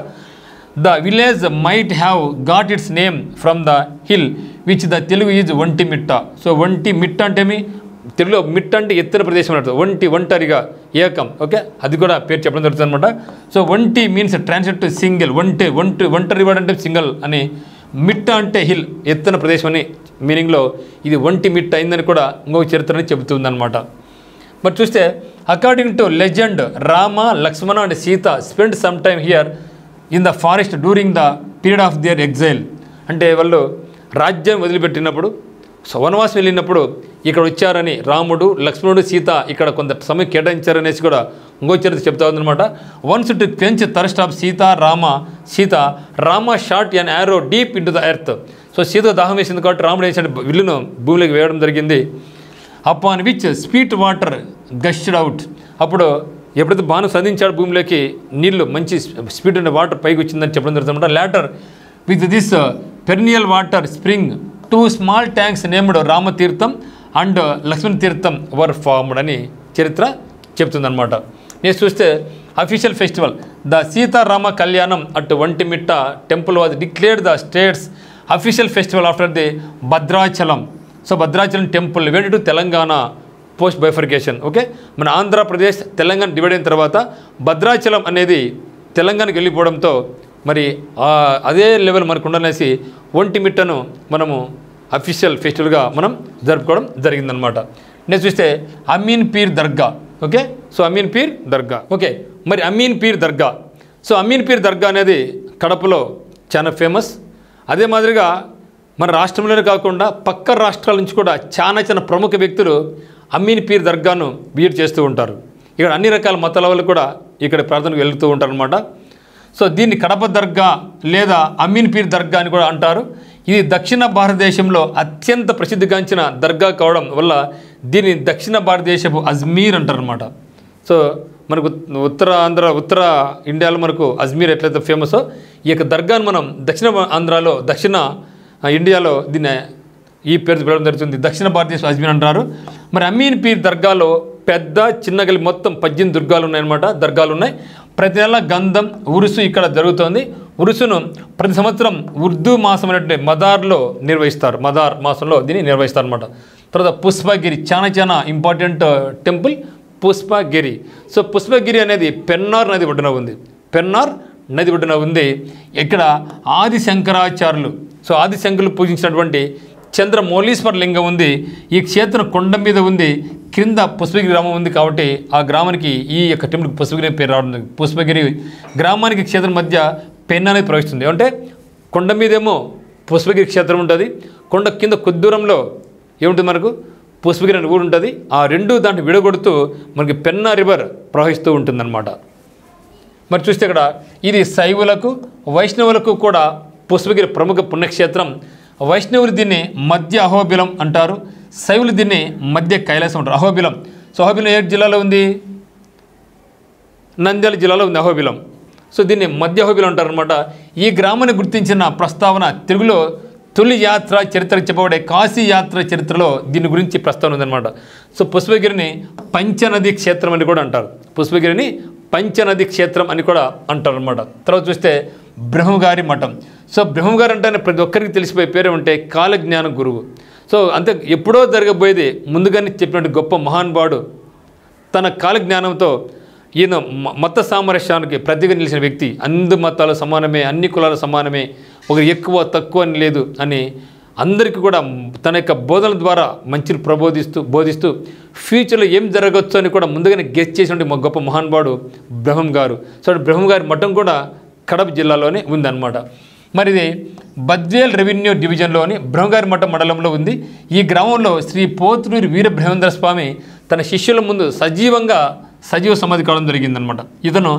The village might have got its name from the hill which the Telugu is Ontimittu. So Ontimittu అంటే తెలుగులో మిట్ అంటే ఎత్తైన ప్రదేశం అంటారు, ఒంటరిగా ఏకం. ఓకే, అది కూడా పేరు చెప్పడం జరుగుతుంది అనమాట. సో ఒంటి మీన్స్ ట్రాన్స్లేట్ టు సింగిల్, ఒంటరి వాడు అంటే సింగిల్ అని, మిట్ట అంటే హిల్ ఎత్తైన ప్రదేశం అని మీనింగ్లో ఇది ఒంటి మిట్ట అయిందని కూడా ఇంకొక చరిత్రని చెబుతుందన్నమాట. మరి చూస్తే according to legend Rama, Lakshmana and Sita spend some time here in the forest during the period of their exhale. అంటే వాళ్ళు రాజ్యం వదిలిపెట్టినప్పుడు వనవాసం వెళ్ళినప్పుడు ఇక్కడ వచ్చారని రాముడు, లక్ష్మణుడు, సీత ఇక్కడ కొంత సమయం కేటాయించారనేసి కూడా ఇంకో చరిత్ర చెప్తా ఉందన్నమాట. Once to quench thirst of Sita Rama shot an arrow deep into the earth. So Sita దాహం వేసింది కాబట్టి రాముడు వేసిన విల్లును భూమిలోకి వేయడం జరిగింది. Upon which sweet water gushed out. అప్పుడు ఎప్పుడైతే బాణం సంధించాడు భూమిలోకి నీళ్లు మంచి స్పీడ్ ఉండే వాటర్ పైకి వచ్చిందని చెప్పడం జరుగుతుందన్నమాట. Later with this perennial water spring 2 small tanks named Ramatheertham and లక్ష్మణ తీర్థం వర్ ఫార్మ్డ్ అని చరిత్ర చెప్తుందన్నమాట. నెక్స్ట్ చూస్తే అఫీషియల్ ఫెస్టివల్ ద సీతారామ కళ్యాణం at Vontimitta temple was declared the states official festival after the Bhadrachalam. So Bhadrachalam temple went to Telangana post bifurcation. Okay, మన Andhra Pradesh Telangana divide అయిన తర్వాత భద్రాచలం అనేది తెలంగాణకి వెళ్ళిపోవడంతో మరి అదే లెవెల్ మనకు ఉండనేసి ఒంటిమిట్టను మనము అఫీషియల్ ఫెస్టివల్గా మనం జరుపుకోవడం జరిగిందనమాట. నెక్స్ట్ చూస్తే అమీన్ పీర్ దర్గా. ఓకే, సో అమీన్ పీర్ దర్గా. ఓకే, మరి అమీన్ పీర్ దర్గా. సో అమీన్ పీర్ దర్గా అనేది కడపలో చాలా ఫేమస్. అదే మాదిరిగా మన రాష్ట్రంలోనే కాకుండా పక్క రాష్ట్రాల నుంచి కూడా చాలా ప్రముఖ వ్యక్తులు అమీన్ పీర్ దర్గాను విజిట్ చేస్తూ ఉంటారు. ఇక్కడ అన్ని రకాల మతాల వాళ్ళు కూడా ఇక్కడ ప్రార్థనకు వెళ్తూ ఉంటారు అనమాట. సో దీన్ని కడప దర్గా లేదా అమీన్ పీర్ దర్గా అని కూడా అంటారు. ఇది దక్షిణ భారతదేశంలో అత్యంత ప్రసిద్ధిగాంచిన దర్గా కావడం వల్ల దీన్ని దక్షిణ భారతదేశపు అజ్మీర్ అంటారు అనమాట. సో మనకు ఉత్తర ఇండియాలో మనకు అజ్మీర్ ఎట్లయితే ఫేమసో ఈ యొక్క దర్గాను మనం దక్షిణ ఇండియాలో దీన్ని ఈ పేరు పిలవడం జరుగుతుంది. దక్షిణ భారతదేశం అజ్మీర్ అంటారు. మరి అమీన్ పీర్ దర్గాలో పెద్ద చిన్న కలిపి మొత్తం 18 దుర్గాలు ఉన్నాయన్నమాట, దర్గాలు ఉన్నాయి. ప్రతి నెల గంధం ఉరుసు ఇక్కడ జరుగుతోంది. ఉరుసును ప్రతి సంవత్సరం ఉర్దూ మాసం అనేటువంటి మదార్లో నిర్వహిస్తారు. మదార్ మాసంలో దీన్ని నిర్వహిస్తారు అనమాట. తర్వాత పుష్పగిరి చాలా important temple Pushpagiri. So Pushpagiri అనేది పెన్నార్ నది ఒడ్డున ఉంది. ఇక్కడ ఆది శంకరాచార్యులు, సో ఆది శంకరులు పూజించినటువంటి చంద్రమౌళీశ్వర లింగం ఉంది. ఈ క్షేత్రం కొండ మీద ఉంది, క్రింద పుష్పగిరి గ్రామం ఉంది. కాబట్టి ఆ గ్రామానికి ఈ యొక్క టెంపుల్ పుష్పగిరి పేరు రావడం. పుష్పగిరి గ్రామానికి క్షేత్రం మధ్య పెన్ అనేది ప్రవహిస్తుంది. అంటే కొండ మీదేమో పుష్పగిరి క్షేత్రం ఉంటుంది, కొండ కింద కొద్ది దూరంలో ఏముంటుంది మనకు పుష్పగిరి అనే ఊరు ఉంటుంది. ఆ రెండు దాంట్లో విడగొడుతూ మనకి పెన్నా రివర్ ప్రవహిస్తూ ఉంటుందన్నమాట. మరి చూస్తే ఇక్కడ ఇది శైవులకు వైష్ణవులకు కూడా పుష్పగిరి ప్రముఖ పుణ్యక్షేత్రం. వైష్ణవులు దీన్ని మధ్య అహోబిలం అంటారు, శైవులు దీన్ని మధ్య కైలాసం అంటారు. అహోబిలం. సో అహోబిలం ఏ జిల్లాలో ఉంది? నంద్యాల జిల్లాలో ఉంది అహోబిలం. సో దీన్ని మధ్య అహోబిలం అంటారు అనమాట. ఈ గ్రామాన్ని గుర్తించిన ప్రస్తావన తెలుగులో తొలి యాత్ర చరిత్ర చెప్పబడే కాశీ యాత్ర చరిత్రలో దీని గురించి ప్రస్తావన ఉందన్నమాట. సో పుష్పగిరిని పంచనది క్షేత్రం అని కూడా అంటారు. పుష్పగిరిని పంచనది క్షేత్రం అని కూడా అంటారు అనమాట. తర్వాత చూస్తే బ్రహ్మగారి మఠం. సో బ్రహ్మగారు అంటే ప్రతి ఒక్కరికి తెలిసిపోయే పేరు ఉంటే కాలజ్ఞాన గురువు. సో అంతే ఎప్పుడో జరగబోయేది ముందుగానే చెప్పినట్టు గొప్ప మహానుభావుడు. తన కాలజ్ఞానంతో ఈయన మత సామరస్యానికి ప్రతిగా నిలిచిన వ్యక్తి. అన్ని మతాలు సమానమే, అన్ని కులాలు సమానమే, ఒకరు ఎక్కువ తక్కువ అని లేదు అని అందరికీ కూడా తన యొక్క బోధనల ద్వారా మంచిని బోధిస్తూ ఫ్యూచర్లో ఏం జరగవచ్చు అని కూడా ముందుగానే గెస్ చేసిన గొప్ప మహానుభావుడు బ్రహ్మం గారు. సో బ్రహ్మగారి మఠం కూడా కడప జిల్లాలోనే ఉందన్నమాట. మరి ఇది బద్వేల్ రెవెన్యూ డివిజన్లోని బ్రహ్మగారి మఠం మండలంలో ఉంది. ఈ గ్రామంలో శ్రీ పోతులూరి వీరబ్రహ్మేంద్ర స్వామి తన శిష్యుల ముందు సజీవ సమాధి కావడం జరిగిందనమాట. ఇతను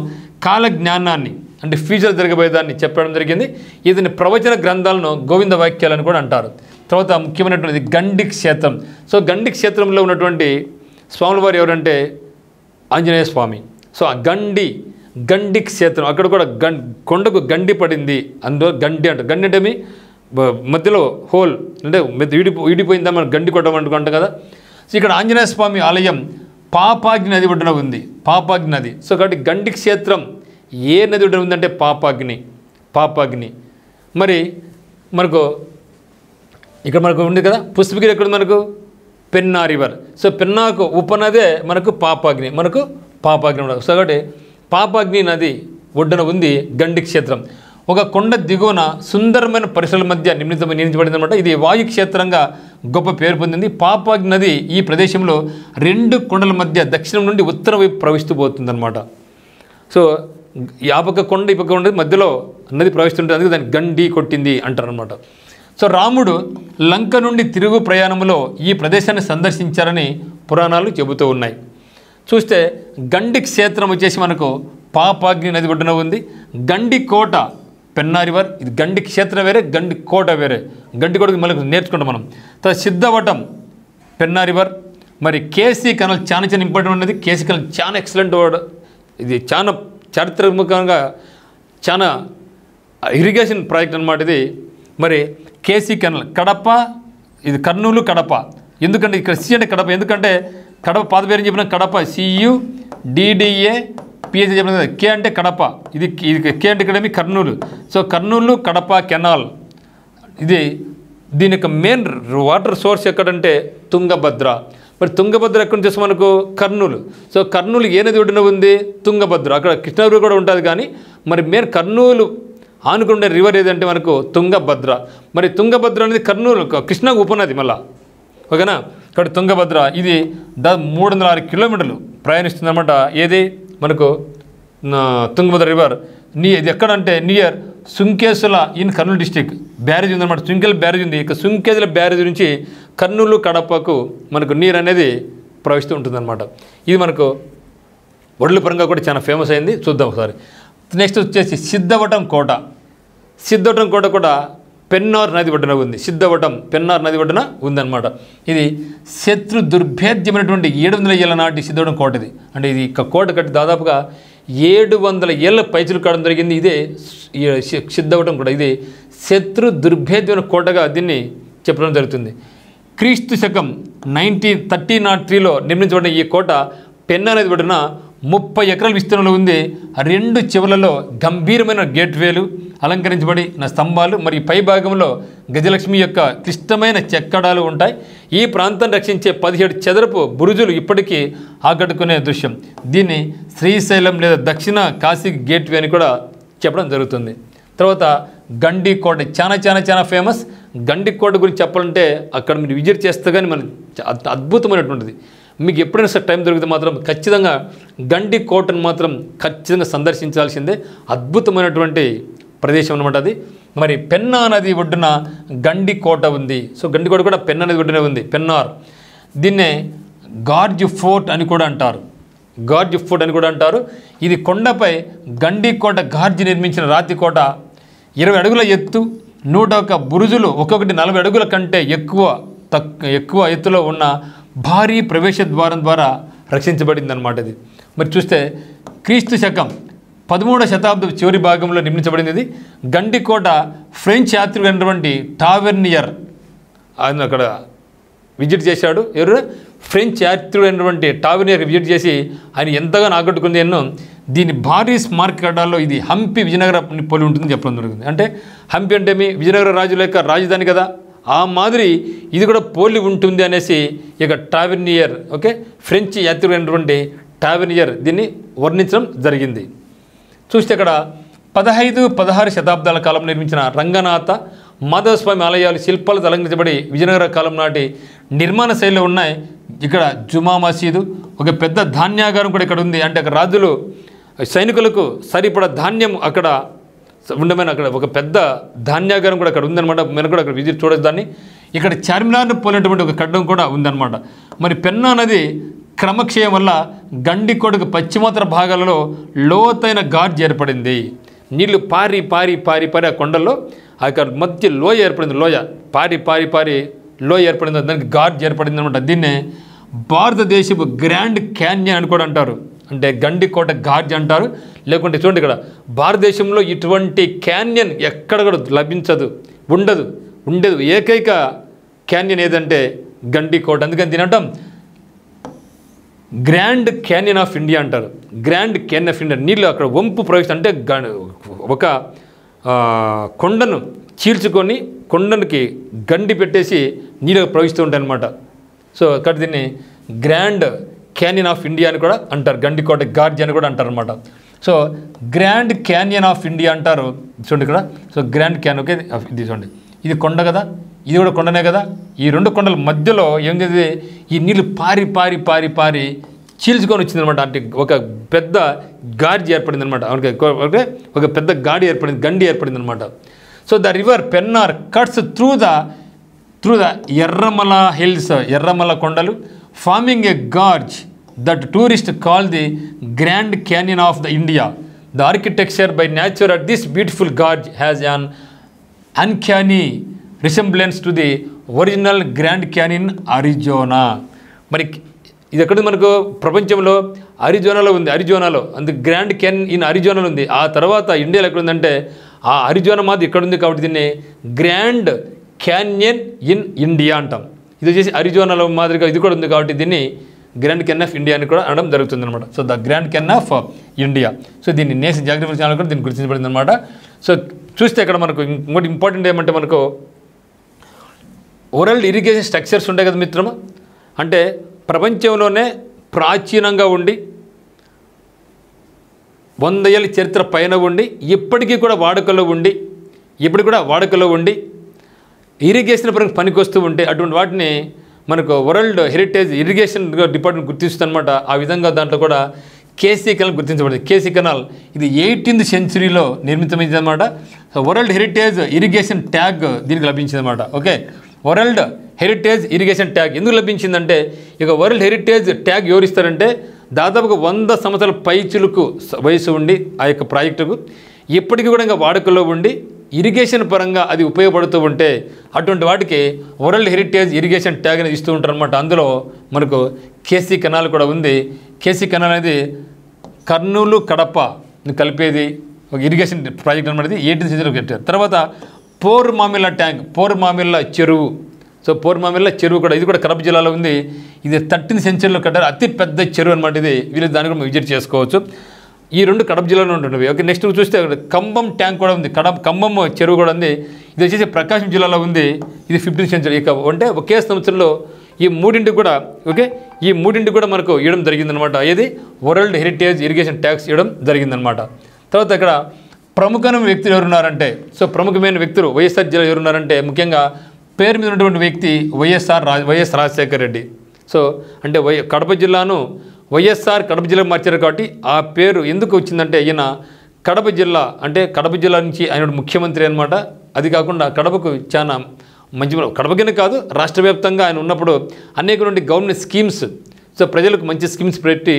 కాల జ్ఞానాన్ని అంటే ఫ్యూచర్ జరగబోయేదాన్ని చెప్పడం జరిగింది. ఇతని ప్రవచన గ్రంథాలను గోవింద వాక్యాలను కూడా అంటారు. తర్వాత ముఖ్యమైనటువంటిది గండి క్షేత్రం. సో గండి క్షేత్రంలో ఉన్నటువంటి స్వాముల వారు ఎవరంటే ఆంజనేయ స్వామి. సో ఆ గండి క్షేత్రం అక్కడ కూడా కొండకు గండి పడింది, అందులో గండి అంటారు. గండి అంటే మీ మధ్యలో హోల్ అంటే విడిపోయిందా మనం గండి కొట్టమంటుకుంటాం కదా. సో ఇక్కడ ఆంజనేయ స్వామి ఆలయం పాపాగ్ని నది ఒడ్డున ఉంది. పాపాగ్ని నది. సో కాబట్టి గండి క్షేత్రం ఏ నది ఒడ్డున ఉందంటే పాపాగ్ని. మరి మనకు ఇక్కడ ఉంది కదా పుష్పగిరి ఎక్కడ మనకు పెన్నా రివర్. సో పెన్నాకు ఉపనదే మనకు పాపాగ్ని ఉండదు. సో కాబట్టి పాపాగ్ని నది ఒడ్డున ఉంది గండి క్షేత్రం. ఒక కొండ దిగువన సుందరమైన పరిసరాల మధ్య నిర్మించబడింది అనమాట. ఇది వాయు క్షేత్రంగా గొప్ప పేరు పొందింది. పాపాగ్ని నది ఈ ప్రదేశంలో 2 కొండల మధ్య దక్షిణం నుండి ఉత్తరం వైపు ప్రవహిస్తూ పోతుందన్నమాట. సో ఆ పక్క కొండ ఈ పక్క కొండ మధ్యలో నది ప్రవహిస్తుంటుంది, అందుకే దాన్ని గండి కొట్టింది అంటారనమాట. సో రాముడు లంక నుండి తిరుగు ప్రయాణంలో ఈ ప్రదేశాన్ని సందర్శించారని పురాణాలు చెబుతూ ఉన్నాయి. చూస్తే గండి క్షేత్రం వచ్చేసి మనకు పాపాగ్ని నది ఒడ్డున ఉంది. గండి కోట పెన్నా రివర్, ఇది గండి క్షేత్రం వేరే, గండి కోట వేరే. గండి కోట మళ్ళీ నేర్చుకుంటాం మనం. తర్వాత సిద్ధవటం పెన్నా రివర్. మరి కేసీ కెనాల్ చాలా ఇంపార్టెంట్ ఉన్నది. కేసీ కెనాల్ చాలా ఎక్సలెంట్ వర్డ్. ఇది చాలా చారిత్రాత్మకంగా చాలా ఇరిగేషన్ ప్రాజెక్ట్ అన్నమాట ఇది. మరి కేసీ కెనాల్ కడప, ఇది కర్నూలు కడప. ఎందుకంటే ఇక్కడ సి అంటే కడప, ఎందుకంటే కడప పాత పేరు చెప్పిన కడప CUDDA PH చెప్పిన కదా. కే అంటే కడప, ఇది కే అంటే ఇక్కడ కర్నూలు. So Kurnool Kadapa canal. దీని యొక్క మెయిన్ వాటర్ సోర్స్ ఎక్కడంటే తుంగభద్ర. మరి తుంగభద్ర ఎక్కడి నుంచి వస్తే మనకు కర్నూలు. సో కర్నూలు ఏ నది ఒడ్డున ఉంది? తుంగభద్ర. అక్కడ కృష్ణానది కూడా ఉంటుంది, కానీ మరి మెయిన్ కర్నూలు ఆనుకుండే రివర్ ఏదంటే మనకు తుంగభద్ర. మరి తుంగభద్ర అనేది కర్నూలు కృష్ణాకు ఉపనది మళ్ళా, ఓకేనా. ఇక్కడ తుంగభద్ర ఇది 306 కిలోమీటర్లు ప్రయాణిస్తుంది అన్నమాట. ఏది మనకు తుంగభద్ర రివర్. ఇది ఎక్కడంటే near Sunkesula in Kurnool district. Barrage ఉందన్నమాట, సుంకేల బ్యారేజ్ ఉంది. ఇక సుంకేసుల బ్యారేజ్ నుంచి కర్నూలు కడపకు మనకు నీరు అనేది ప్రవహిస్తూ ఉంటుందన్నమాట. ఇది మనకు ఒడ్ల పరంగా కూడా చాలా ఫేమస్ అయింది. చూద్దాం ఒకసారి. నెక్స్ట్ వచ్చేసి సిద్ధవటం కోట. సిద్ధవటం కోట కూడా పెన్నార్ నది ఒడ్డున ఉంది. సిద్ధవటం పెన్నార్ నది ఒడ్డున ఉందన్నమాట. ఇది శత్రు దుర్భేద్యమైనటువంటి 700 ఏళ్ల నాటి సిద్ధవటం కోట ఇది. అంటే ఇది కోట కట్టి దాదాపుగా 700 ఏళ్ళ పైచులు కావడం జరిగింది. ఇదే సిద్ధవటం కూడా. ఇది శత్రు దుర్భేద్యమైన కోటగా దీన్ని చెప్పడం జరుగుతుంది. క్రీస్తు శకం 1303లో నిర్మించబడిన ఈ కోట పెన్నా నది ఒడ్డున 30 ఎకరాల విస్తీర్ణంలో ఉంది. 2 చివర్లలో గంభీరమైన గేట్వేలు అలంకరించబడిన స్తంభాలు మరియు పై భాగంలో గజలక్ష్మి యొక్క క్లిష్టమైన చెక్కడాలు ఉంటాయి. ఈ ప్రాంతాన్ని రక్షించే 17 చదరపు బురుజులు ఇప్పటికీ ఆకట్టుకునే దృశ్యం. దీన్ని శ్రీశైలం లేదా దక్షిణ కాశీ గేట్వే అని కూడా చెప్పడం జరుగుతుంది. తర్వాత గండి కోట చాలా ఫేమస్. గండి కోట గురించి చెప్పాలంటే అక్కడ మీరు విజిట్ చేస్తే కానీ మన అద్భుతమైనటువంటిది. మీకు ఎప్పుడైనా సార్ టైం దొరికితే మాత్రం ఖచ్చితంగా గండి కోటను మాత్రం ఖచ్చితంగా సందర్శించాల్సిందే. అద్భుతమైనటువంటి ప్రదేశం అనమాట అది. మరి పెన్నా నది ఒడ్డున గండి కోట ఉంది. సో గండి కోట కూడా పెన్నా నది ఒడ్డునే ఉంది, పెన్నార్. దీన్నే గార్జ్ ఫోర్ట్ అని కూడా అంటారు. గార్జ్ ఫోర్ట్ అని కూడా అంటారు. ఇది కొండపై గండి కోట గార్జ్ నిర్మించిన రాతి కోట. 20 అడుగుల ఎత్తు, 101 బురుజులు, ఒక్కొక్కటి 40 అడుగుల కంటే ఎక్కువ ఎత్తులో ఉన్న భారీ ప్రవేశ ద్వారం ద్వారా రక్షించబడింది అన్నమాట ఇది. మరి చూస్తే క్రీస్తు శకం 13వ శతాబ్దం చివరి భాగంలో నిర్మించబడింది ఇది. గండికోట ఫ్రెంచ్ యాత్రికుడైనటువంటి టావెర్నియర్ ఆయన అక్కడ విజిట్ చేశాడు. ఎవరు? ఫ్రెంచ్ యాత్రికుడైనటువంటి టావెర్నియర్ విజిట్ చేసి ఆయన ఎంతగానో ఆకట్టుకుంది. ఎన్నో దీని భారీ స్మారక కట్టడాల్లో ఇది హంపి విజయనగర పోలి ఉంటుందని చెప్పడం జరుగుతుంది. అంటే హంపి అంటే మీ విజయనగర రాజుల యొక్క రాజధాని కదా, ఆ మాదిరి ఇది కూడా పోలి ఉంటుంది అనేసి ఇక టావెర్నియర్, ఓకే, ఫ్రెంచ్ యాత్రికుడైనటువంటి టావెర్నియర్ దీన్ని వర్ణించడం జరిగింది. చూస్తే ఇక్కడ 15-16 శతాబ్దాల కాలం నిర్మించిన రంగనాథ మాధవస్వామి ఆలయాలు శిల్పాలు అలంకరించబడి విజయనగర కాలం నాటి నిర్మాణ శైలిలో ఉన్నాయి. ఇక్కడ జుమా మసీదు, ఒక పెద్ద ధాన్యాగారం కూడా ఇక్కడ ఉంది. అంటే అక్కడ రాజులు సైనికులకు సరిపడ ధాన్యం అక్కడ ఉండమని అక్కడ ఒక పెద్ద ధాన్యాగారం కూడా అక్కడ ఉందన్నమాట. మనం కూడా అక్కడ విజిట్ చూడొచ్చు దాన్ని. ఇక్కడ చార్మినార్ను పోలినటువంటి ఒక కట్టడం కూడా ఉందన్నమాట. మరి పెన్నా నది క్రమక్షయం వల్ల గండికోటకు పశ్చిమోత్తర భాగాలలో లోతైన గార్జ్ ఏర్పడింది. నీళ్లు పారి పారి పారి పారి ఆ కొండల్లో అక్కడ మధ్య లోయ ఏర్పడింది. లోయ పారి లోయ ఏర్పడింది, దానికి గార్జ్ ఏర్పడింది అనమాట. దీన్నే భారతదేశపు గ్రాండ్ క్యాన్యన్ అని కూడా అంటారు. అంటే గండికోట గార్జ్ అంటారు. లేకుంటే చూడండి ఇక్కడ భారతదేశంలో ఇటువంటి క్యాన్యన్ ఎక్కడ కూడా లభించదు, ఉండదు. ఏకైక క్యాన్యన్ ఏదంటే గండికోట. అందుకని దీని అంటాం గ్రాండ్ క్యాన్యన్ ఆఫ్ ఇండియా అంటారు. Grand canyon of India. నీళ్ళు అక్కడ వంపు ప్రవేశం అంటే ఒక కొండను చీల్చుకొని కొండనికి గండి పెట్టేసి నీళ్ళు ప్రవహిస్తూ ఉంటాయి అన్నమాట. సో ఇక్కడ దీన్ని గ్రాండ్ క్యానియన్ ఆఫ్ ఇండియా అని కూడా అంటారు, గండికోట గార్జ్ అని కూడా అంటారు అనమాట. So grand Canyon of India అంటారు. చూడండి ఇక్కడ, సో గ్రాండ్ క్యాన్, ఓకే, ఇది చూడండి, ఇది కొండ కదా, ఇది కూడా కొండనే కదా. ఈ రెండు కొండల మధ్యలో ఏం చేసి ఈ నీళ్ళు పారి పారి పారి పారి చీల్చుకొని వచ్చిందనమాట. అంటే ఒక పెద్ద గార్జి ఏర్పడింది అనమాట. ఓకే, ఒక పెద్ద గండి ఏర్పడింది అనమాట. So the river Pennar cuts through the Erramala hills, Erramala కొండలు, forming a gorge that tourist call the Grand Canyon of the India. The architecture by nature at this beautiful gorge has an uncanny resemblance to the original Grand Canyon Arizona. మరి ఇది ఎక్కడ మనకు ప్రపంచంలో అరిజోనాలో ఉంది, అరిజోనాలో అందుకు grand canyon in అరిజోనాలో ఉంది. ఆ తర్వాత ఇండియాలో ఎక్కడ ఉందంటే ఆ అరిజోనా మాది ఇక్కడ ఉంది కాబట్టి దీన్ని గ్రాండ్ క్యానియన్ ఇన్ ఇండియా అంటాం. ఇది వచ్చేసి అరిజోనాలో మాదిరిగా ఇది కూడా ఉంది కాబట్టి దీన్ని గ్రాండ్ క్యానియన్ ఆఫ్ ఇండియా అని కూడా అనడం జరుగుతుంది అనమాట. So the grand Canyon of India. So దీన్ని నేషనల్ జియోగ్రఫికల్ ఛానల్ కూడా దీన్ని గుర్తించబడింది అనమాట. సో చూస్తే ఇక్కడ మనకు ఇంకోటి ఇంపార్టెంట్ ఏమంటే మనకు వరల్డ్ ఇరిగేషన్ స్ట్రక్చర్స్ ఉంటాయి కదా మిత్రమా. అంటే ప్రపంచంలోనే ప్రాచీనంగా ఉండి 100 ఏళ్ళ చరిత్ర పైన ఉండి ఇప్పటికీ కూడా వాడుకలో ఉండి ఇరిగేషన్ పరంగా పనికొస్తూ ఉంటే అటువంటి వాటిని మనకు వరల్డ్ హెరిటేజ్ ఇరిగేషన్ డిపార్ట్మెంట్ గుర్తిస్తుంది అనమాట. ఆ విధంగా దాంట్లో కూడా కేసీ కెనాల్ గుర్తించబడింది. కేసీ కెనాల్ ఇది 18th సెంచురీలో నిర్మితమైంది అనమాట. So world heritage irrigation tag దీనికి లభించింది అనమాట. Okay, world heritage irrigation tag ఎందుకు లభించిందంటే ఇక వరల్డ్ హెరిటేజ్ ట్యాగ్ ఎవరిస్తారంటే దాదాపుగా 100 సంవత్సరాల పైచులకు వయసు ఉండి ఆ యొక్క ప్రాజెక్టుకు ఇప్పటికీ కూడా ఇంకా వాడుకలో ఉండి ఇరిగేషన్ పరంగా అది ఉపయోగపడుతూ ఉంటే అటువంటి వాటికి వరల్డ్ హెరిటేజ్ ఇరిగేషన్ ట్యాగ్ అనేది ఇస్తూ ఉంటారు అనమాట. అందులో మనకు కేసీ కెనాల్ కూడా ఉంది. కేసీ కెనాల్ అనేది కర్నూలు కడప కలిపేది ఒక ఇరిగేషన్ ప్రాజెక్ట్ అనమాట. 18th సెంచురీలో కట్టారు. తర్వాత పోర్మామిల్లా ట్యాంక్, పోర్మామిల్లా చెరువు. సో పోర్మామిల్లా చెరువు కూడా ఇది కూడా కడప జిల్లాలో ఉంది. ఇది 13th సెంచురీలో కట్టారు. అతి పెద్ద చెరువు అనమాట ఇది. వీళ్ళు దాన్ని కూడా విజిట్ చేసుకోవచ్చు. ఈ రెండు కడప జిల్లాలో ఉంటున్నవి. ఓకే, నెక్స్ట్ చూస్తే కంబం ట్యాంక్ కూడా ఉంది, కంబం చెరువు కూడా ఉంది. ఇది వచ్చేసి ప్రకాశం జిల్లాలో ఉంది. ఇది 15th సెంచురీ. ఇక అంటే ఒకే సంవత్సరంలో ఈ మూడింటికి కూడా మనకు ఇవ్వడం జరిగిందనమాట. ఏది వరల్డ్ హెరిటేజ్ ఇరిగేషన్ ట్యాక్స్ ఇవ్వడం జరిగిందనమాట. తర్వాత ఇక్కడ ప్రముఖమైన వ్యక్తులు ఎవరున్నారంటే సో ప్రముఖమైన వ్యక్తులు వైఎస్ఆర్ జిల్లా ఎవరున్నారంటే ముఖ్యంగా పేరు మీద ఉన్నటువంటి వ్యక్తి వైఎస్ రాజశేఖర రెడ్డి. సో అంటే కడప జిల్లాను వైఎస్ఆర్ కడప జిల్లా మార్చారు కాబట్టి ఆ పేరు ఎందుకు వచ్చిందంటే ఈయన కడప జిల్లా నుంచి ఆయన ముఖ్యమంత్రి అనమాట. అది కాకుండా కడపకు చాలా మంచి కడపకినే కాదు రాష్ట్ర వ్యాప్తంగా ఆయన ఉన్నప్పుడు అనేక నుండి గవర్నమెంట్ స్కీమ్స్ సో ప్రజలకు మంచి స్కీమ్స్ పెట్టి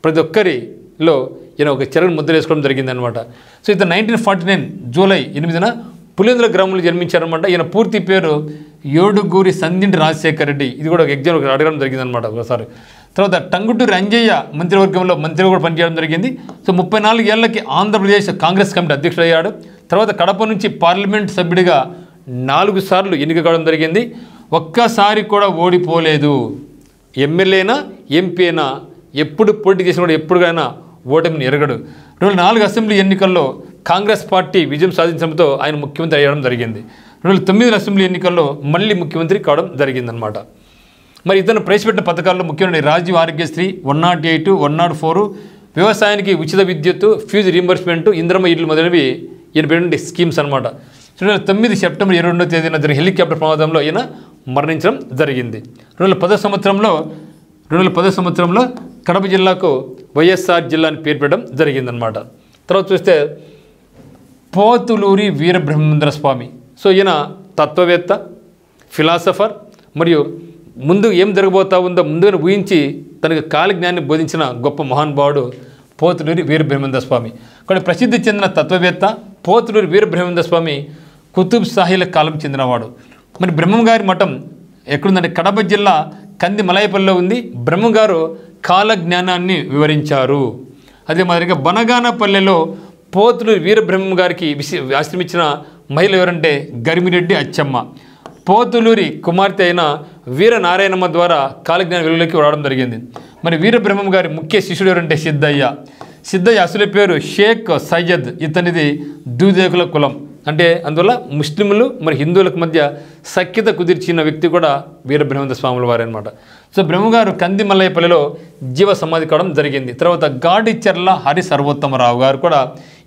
ప్రతి ఒక్కరిలో ఈయన ఒక చెరగని ముద్ర వేసుకోవడం జరిగిందనమాట. సో ఇతను 1949 జూలై 8న పులివెందుల గ్రామంలో జన్మించారనమాట. ఈయన పూర్తి పేరు ఏడుగూరి సందింటి రాజశేఖర రెడ్డి. ఇది కూడా ఒక ఎగ్జామ్ అడగడం జరిగిందనమాట ఒకసారి. తర్వాత టంగుటూరి అంజయ్య మంత్రివర్గంలో మంత్రిగా కూడా పనిచేయడం జరిగింది. సో 34 ఏళ్లకి ఆంధ్రప్రదేశ్ కాంగ్రెస్ కమిటీ అధ్యక్షుడు అయ్యాడు. తర్వాత కడప నుంచి పార్లమెంట్ సభ్యుడిగా 4 సార్లు ఎన్నిక కావడం జరిగింది. ఒక్కసారి కూడా ఓడిపోలేదు. ఎమ్మెల్యేనా ఎంపీ అయినా ఎప్పుడు పోటీ చేసిన కూడా ఎప్పుడుగైనా ఓటమిని ఎరగడు. 2004 అసెంబ్లీ ఎన్నికల్లో కాంగ్రెస్ పార్టీ విజయం సాధించడంతో ఆయన ముఖ్యమంత్రి అయ్యడం జరిగింది. 2009 అసెంబ్లీ ఎన్నికల్లో మళ్ళీ ముఖ్యమంత్రి కావడం జరిగిందనమాట. మరి ఇతను ప్రవేశపెట్టిన పథకాల్లో ముఖ్యమైన రాజీవ్ ఆరోగ్యశ్రీ 108, 104, వ్యవసాయానికి ఉచిత విద్యుత్తు, ఫీజు రీంబర్స్మెంట్, ఇంద్రమ్మ ఇళ్ళు మొదలైనవి ఈయన పెట్టిన స్కీమ్స్ అనమాట. 2009 సెప్టెంబర్ 22వ తేదీన జరిగిన హెలికాప్టర్ ప్రమాదంలో ఈయన మరణించడం జరిగింది. 2010 సంవత్సరంలో కడప జిల్లాకు వైఎస్ఆర్ జిల్లా అని పేరు పెట్టడం జరిగిందనమాట. తర్వాత చూస్తే పోతులూరి వీరబ్రహ్మేంద్ర స్వామి. సో ఈయన తత్వవేత్త, ఫిలాసఫర్ మరియు ముందు ఏం జరగబోతా ఉందో ముందుగానే ఊహించి తనకు కాలజ్ఞానాన్ని బోధించిన గొప్ప మహానుభావుడు పోతులూరి వీరబ్రహ్మేంద్ర స్వామి. కానీ ప్రసిద్ధి చెందిన తత్వవేత్త పోతులూరి వీరబ్రహ్మేంద్ర స్వామి కుతుబ్ షాహీల కాలం చెందినవాడు. మరి బ్రహ్మంగారి మఠం ఎక్కడుందంటే కడప జిల్లా కంది మలాయపల్లిలో ఉంది. బ్రహ్మంగారు కాలజ్ఞానాన్ని వివరించారు. అదే మాదిరిగా బనగానపల్లెలో పోతులూరి వీరబ్రహ్మం గారికి ఆశ్రమించిన మహిళ ఎవరంటే గరిమిరెడ్డి అచ్చమ్మ. పోతులూరి కుమార్తె అయిన వీరనారాయణమ్మ ద్వారా కాలజ్ఞాన వెలుగులోకి రావడం జరిగింది. మరి వీరబ్రహ్మం గారి ముఖ్య శిష్యుడు ఎవరంటే సిద్ధయ్య. అసలు పేరు షేక్ సయ్యద్. ఇతనిది దూదేకుల కులం. అంటే అందువల్ల ముస్లింలు మరి హిందువులకు మధ్య సఖ్యత కుదిర్చిన వ్యక్తి కూడా వీరబ్రహ్మేంద్ర స్వాముల వారు అనమాట. సో బ్రహ్మగారు కంది మల్లయ్యపల్లిలో జీవ సమాధి కావడం జరిగింది. తర్వాత గాడిచెర్ల హరి సర్వోత్తమరావు గారు కూడా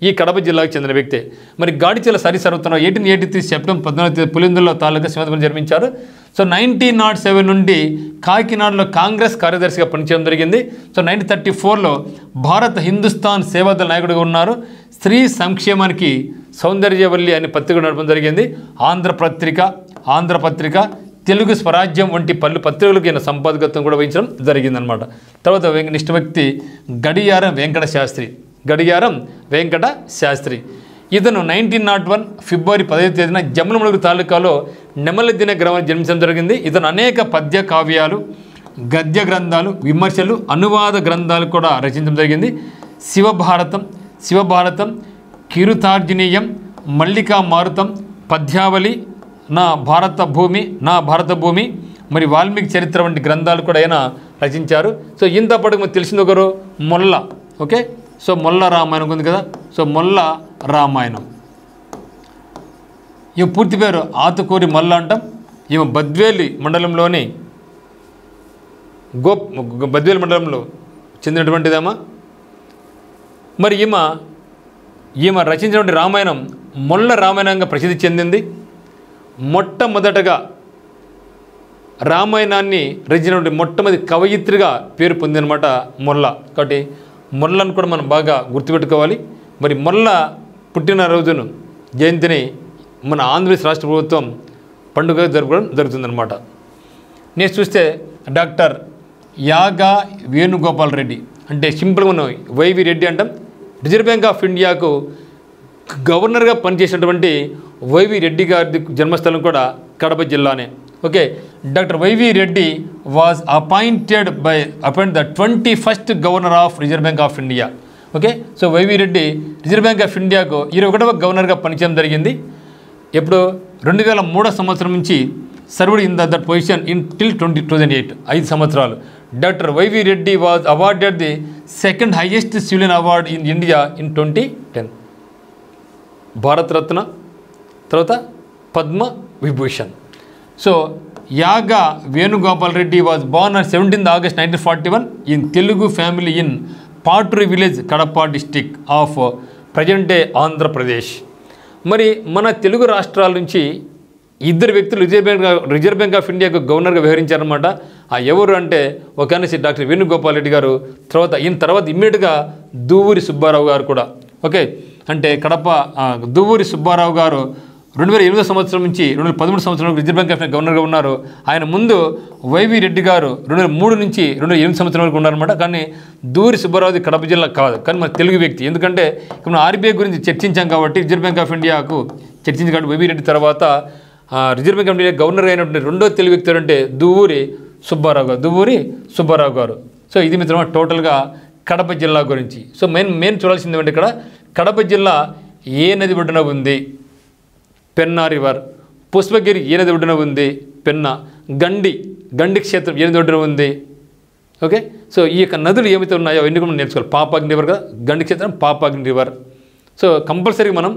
ఈ కడప జిల్లాకు చెందిన వ్యక్తే. మరి గాడిచెర్ల హరి సర్వోత్తమరావు 1883 సెప్టెంబర్ 14 పులిందుల్లో తాలూకా సింహాద్రి జన్మించారు. సో 1907 నుండి కాకినాడలో కాంగ్రెస్ కార్యదర్శిగా పనిచేయడం జరిగింది. సో 1934లో భారత హిందుస్థాన్ సేవాదళ నాయకుడిగా ఉన్నారు. స్త్రీ సంక్షేమానికి సౌందర్యవల్లి అనే పత్రిక నడపడం జరిగింది. ఆంధ్రపత్రిక, తెలుగు స్వరాజ్యం వంటి పలు పత్రికలకు ఈయన సంపాదకత్వం కూడా వహించడం జరిగిందనమాట. తర్వాత నెక్స్ట్ వ్యక్తి గడియారం వెంకట శాస్త్రి. ఇతను 1901 ఫిబ్రవరి 15వ తేదీన జమ్మలమడుగు తాలూకాలో నెమలిదిన గ్రామాన్ని జన్మించడం జరిగింది. ఇతను అనేక పద్య కావ్యాలు, గద్య గ్రంథాలు, విమర్శలు, అనువాద గ్రంథాలు కూడా రచించడం జరిగింది. శివభారతం, కిరుతార్జునీయం, మల్లికా మారుతం, పద్యావళి, నా భారత భూమి, మరి వాల్మీకి చరిత్ర వంటి గ్రంథాలు కూడా ఆయన రచించారు. సో ఇంత పాటు మనకు తెలిసింది ఒకరు మొల్ల. ఓకే, సో మొల్ల రామాయణం ఉంది కదా. సో మొల్ల రామాయణం ఈ పూర్తి పేరు ఆతుకూరి మొల్ల అంటాం. ఈమె బద్వేలి మండలంలో చెందినటువంటిదమ్మా. మరి ఈమె రచించినటువంటి రామాయణం మొల్ల రామాయణంగా ప్రసిద్ధి చెందింది. మొట్టమొదటగా రామాయణాన్ని రచించినటువంటి మొట్టమొదటి కవయిత్రిగా పేరు పొందినమాట మొల్ల. కాబట్టి మొల్లను కూడా మనం బాగా గుర్తుపెట్టుకోవాలి. మరి మొల్ల పుట్టినరోజును జయంతిని మన ఆంధ్రప్రదేశ్ రాష్ట్ర ప్రభుత్వం పండుగ జరుపుకోవడం జరుగుతుందన్నమాట. నెక్స్ట్ చూస్తే డాక్టర్ యాగా వేణుగోపాల్ రెడ్డి, అంటే సింపుల్గా మనం వైవి రెడ్డి అంటాం. రిజర్వ్ బ్యాంక్ ఆఫ్ ఇండియాకు గవర్నర్గా పనిచేసినటువంటి వైవి రెడ్డి గారి జన్మస్థలం కూడా కడప జిల్లానే. Okay, doctor YV Reddy was appointed the 21st governor of reserve bank of India. Okay, so YV Reddy reserve bank of ఇండియాకు 21వ గవర్నర్గా పనిచేయడం జరిగింది. ఎప్పుడు 2003 సంవత్సరం నుంచి served in that position till 2008, 5 సంవత్సరాలు. Doctor YV Reddy was awarded the second highest civilian award in India in 2010. Bharat Ratna, తర్వాత Padma Vibhushan. So యాగా Venugopal Reddy was Born on 17 August 1941 in Telugu family in Paturi village, Kadapa district of present day Andhra Pradesh. మరి మన తెలుగు రాష్ట్రాల నుంచి ఇద్దరు వ్యక్తులు రిజర్వ్ బ్యాంక్ ఆఫ్ ఇండియాకు గవర్నర్గా వ్యవహరించారనమాట. ఎవరు అంటే ఒక అనేసి డాక్టర్ వేణుగోపాల్ రెడ్డి గారు, ఈయన తర్వాత ఇమ్మీడియట్గా దువ్వూరి సుబ్బారావు గారు కూడా. ఓకే, అంటే కడప దువ్వూరి సుబ్బారావు గారు 2008 సంవత్సరం నుంచి 2013 సంవత్సరం రిజర్వ్ బ్యాంక్ ఆఫ్ ఇండియా గవర్నర్గా ఉన్నారు. ఆయన ముందు వైవి రెడ్డి గారు 2003 నుంచి 2008 సంవత్సరం వరకు ఉన్నారన్నమాట. కానీ దువ్వూరి సుబ్బారావుది కడప జిల్లా కాదు, కానీ మన తెలుగు వ్యక్తి. ఎందుకంటే ఇప్పుడు ఆర్బీఐ గురించి చర్చించాం కాబట్టి రిజర్వ్ బ్యాంక్ ఆఫ్ ఇండియాకు చర్చించి కాబట్టి వైవి రెడ్డి తర్వాత reserve bank of India governor అయినటువంటి రెండో తెలుగు వ్యక్తి అంటే దువ్వూరి సుబ్బారావు గారు. సో ఇది మిత్రమా టోటల్గా కడప జిల్లా గురించి. సో మెయిన్ చూడాల్సింది ఏంటంటే ఇక్కడ కడప జిల్లా ఏ నది ఒడ్డున ఉంది? పెన్నా రివర్. పుష్పగిరి ఏ నది ఒడ్డున ఉంది? పెన్నా. గండి క్షేత్రం ఏ నది ఒడ్డున ఉంది? ఓకే, సో ఈ యొక్క నదులు ఏమైతే ఉన్నాయో అవన్నీ కూడా మనం నేర్చుకోవాలి. పాపాగ్ని రివర్ కదా, గండి క్షేత్రం పాపాగ్ని రివర్. సో కంపల్సరీగా మనం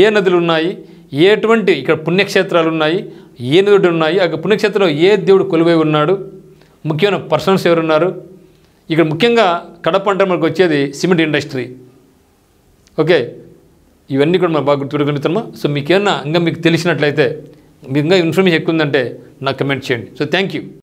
ఏ నదులు ఉన్నాయి, ఎటువంటి ఇక్కడ పుణ్యక్షేత్రాలు ఉన్నాయి, ఏ నది ఒడ్డున ఉన్నాయి, ఆ పుణ్యక్షేత్రంలో ఏ దేవుడు కొలువై ఉన్నాడు, ముఖ్యమైన పర్సన్స్ ఎవరున్నారు. ఇక్కడ ముఖ్యంగా కడప అంటే మనకు వచ్చేది సిమెంట్ ఇండస్ట్రీ. ఓకే, ఇవన్నీ కూడా మనం బాగా గుర్తుపెట్టుకుంటున్నామా. సో మీకేమన్నా ఇంకా మీకు తెలిసినట్లయితే, మీకు ఇంకా ఇన్ఫర్మేషన్ ఎక్కువ ఉందంటే నాకు కమెంట్ చేయండి. So thank you.